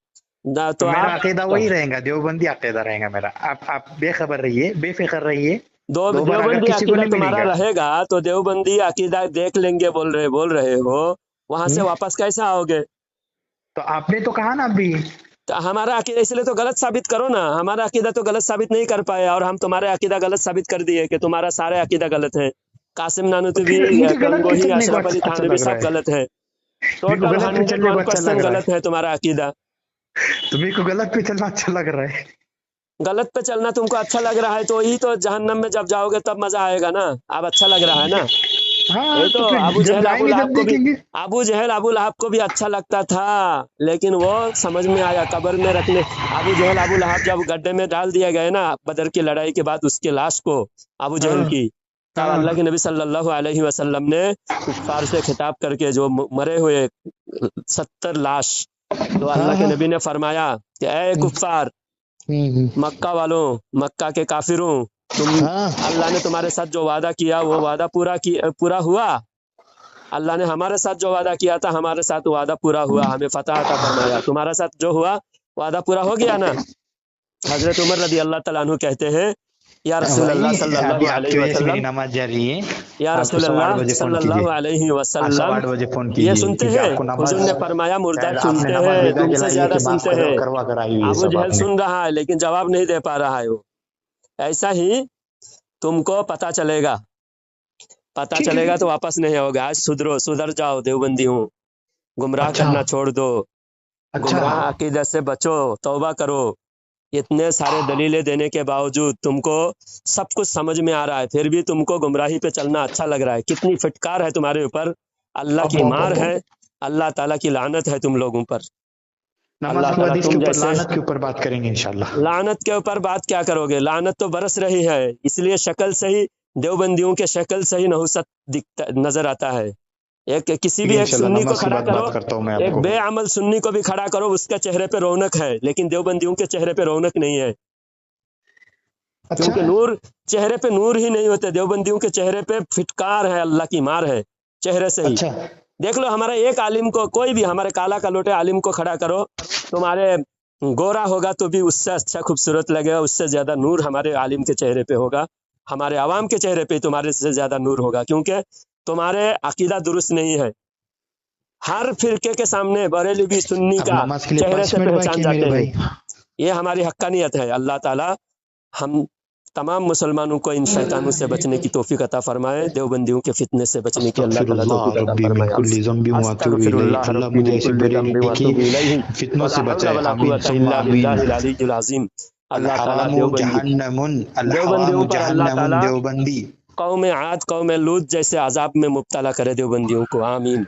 तो
मेरा
आप
अकीदा वही रहेगा, देवबंदी अकीदा रहेगा मेरा। आप बेखबर रहिए, बेफिक्र रहिए। दोबारा अगर
देवबंदी
किसी को
अकीदा
नहीं
तुम्हारा
मिलेगा,
रहेगा तो देवबंदी अकीदा देख लेंगे बोल रहे हो, वहां से वापस कैसे आओगे?
तो आपने तो कहा ना अभी।
तो हमारा अकीदा इसलिए तो गलत साबित करो ना। हमारा अकीदा तो गलत साबित नहीं कर पाए और हम तुम्हारे अकीदा गलत साबित कर दिए कि तुम्हारा सारे अकीदा गलत है। कासिम
तो
नानोतवी,
फिर मुझे गलत पे
गंगोही,
चलने को
अशरफ अली
अच्छा
थानवी
लग रहा
सब
है।
गलत है।
मेरे को
टोटल
गलत पे चलने को अच्छा लग
101%
रहा है।
गलत है तुम्हारा अकीदा।
तो मेरे को गलत पे चलना अच्छा लग रहा है।
गलत पे चलना तुमको अच्छा लग रहा है तो ही तो जहन्नम में जब जाओगे तब मजा आएगा ना। अब अच्छा लग रहा है ना।
हाँ,
ये तो
तो फिर
अबू
जब
जहल अबू
जाएंगे
लहब
जब
को भी,
देखेंगे।
अबू जहल अबू लहब को भी अच्छा लगता था, लेकिन वो समझ में आया कब्र में रखने। अबू जहल अबू लहब जब गड्ढे में डाल दिया गया ना बदर की लड़ाई के बाद, उसके लाश को अबू जहल
हाँ,
की, तब
हाँ।
अल्लाह के नबी सल्लल्लाहु अलैहि वसल्लम ने कुफ्फार से खिताब करके, जो मरे हुए 70 लाश, तो अल्लाह के नबी ने फरमाया कि ए कुफ्फार, मक्का वालों, मक्का के काफिरों, अल्लाह ने तुम्हारे साथ जो वादा किया वो वादा पूरा हुआ। अल्लाह ने हमारे साथ जो वादा किया था हमारे साथ वादा पूरा हुआ, हमें फतह अता फरमाया। तुम्हारे साथ जो हुआ वादा पूरा हो गया ना। हजरत उमर रदी अल्लाह तआला अन्हु कहते हैं, या रसूल अल्लाह सल्लल्लाहु
अभी
अलैहि
आपकी वजह से मेरी
वसल्लम,
नमाज जारी है।
या
आपको
रसूल
8:15
अल्लाह
बजे फोन
सल्लल्लाहु
कीजिए।
अलैहि वसल्लम,
8:15 बजे फोन
ये
कीजिए,
सुनते
क्योंकि
हैं,
आपको नमाज,
हुजूर ने फरमाया मुर्दाद
शायद आपने
सुनते
नमाज
हैं,
बेकार
तुमसे
चलाई है
ज्यादा
कि
सुनते हैं।
करवा कर आई हुई है
अबू
सब
जहल
आपने।
सुन रहा है लेकिन जवाब नहीं दे पा रहा है वो। ऐसा ही तुमको पता चलेगा
ठीक है।
तो वापस नहीं होगा। आज सुधर जाओ, देवबंदी हूँ, गुमराह
अच्छा।
करना छोड़ दो, गुमराह
अच्छा,
अकीदत से बचो, तौबा करो। इतने सारे दलीलें देने के बावजूद तुमको सब कुछ समझ में आ रहा है, फिर भी तुमको गुमराही पे चलना अच्छा लग रहा है। कितनी फिटकार है तुम्हारे ऊपर, अल्लाह की मार है, अल्लाह ताला की लानत है तुम लोगों पर।
नमाज के बाद इसके ऊपर लानत के ऊपर बात करेंगे इंशाल्लाह।
लानत के ऊपर बात क्या करोगे? लानत तो बरस रही है, इसलिए शक्ल से ही देवबंदियों के शक्ल से ही नहुसत दिखता नजर आता है। एक किसी भी एक सुन्नी को खड़ा करो, एक बेअमल सुन्नी को भी खड़ा करो, उसके चेहरे पे रौनक है, लेकिन देवबंदियों के चेहरे पे रौनक नहीं है।
अच्छा।
क्योंकि नूर, चेहरे पे नूर ही नहीं होते। देवबंदियों के चेहरे पे फिटकार है, अल्लाह की मार है चेहरे से ही।
अच्छा।
देख लो, हमारे एक आलिम को, कोई भी हमारे काला कलोटे आलिम को खड़ा करो, तुम्हारे गोरा होगा तो भी उससे अच्छा खूबसूरत लगेगा, उससे ज्यादा नूर हमारे आलिम के चेहरे पे होगा, हमारे आवाम के चेहरे पे तुम्हारे से ज्यादा नूर होगा, क्योंकि तुम्हारे अकीदा दुरुस्त नहीं है। हर फिरके के सामने बरेली भी सुन्नी का चेहरे से पहचान जाते हैं। ये हमारी हक्कानियत है। अल्लाह ताला हम तमाम मुसलमानों को इन शैतानों से बचने की तौफीक अता फरमाए, देवबंदियों के फितने से बचने की अल्लाह ताला तौफीक अता फरमाए।
अल्लाह मुझे ऐसे बरेली फितनों से बचाए, आमीन सुम्मा आमीन।
अल्लाह ताला देवबंदियों पर अल्लाह ताला
देवबंदी
कौम आद कौम लूत जैसे अजाब में मुब्तला करे देवबंदियों को, आमीन।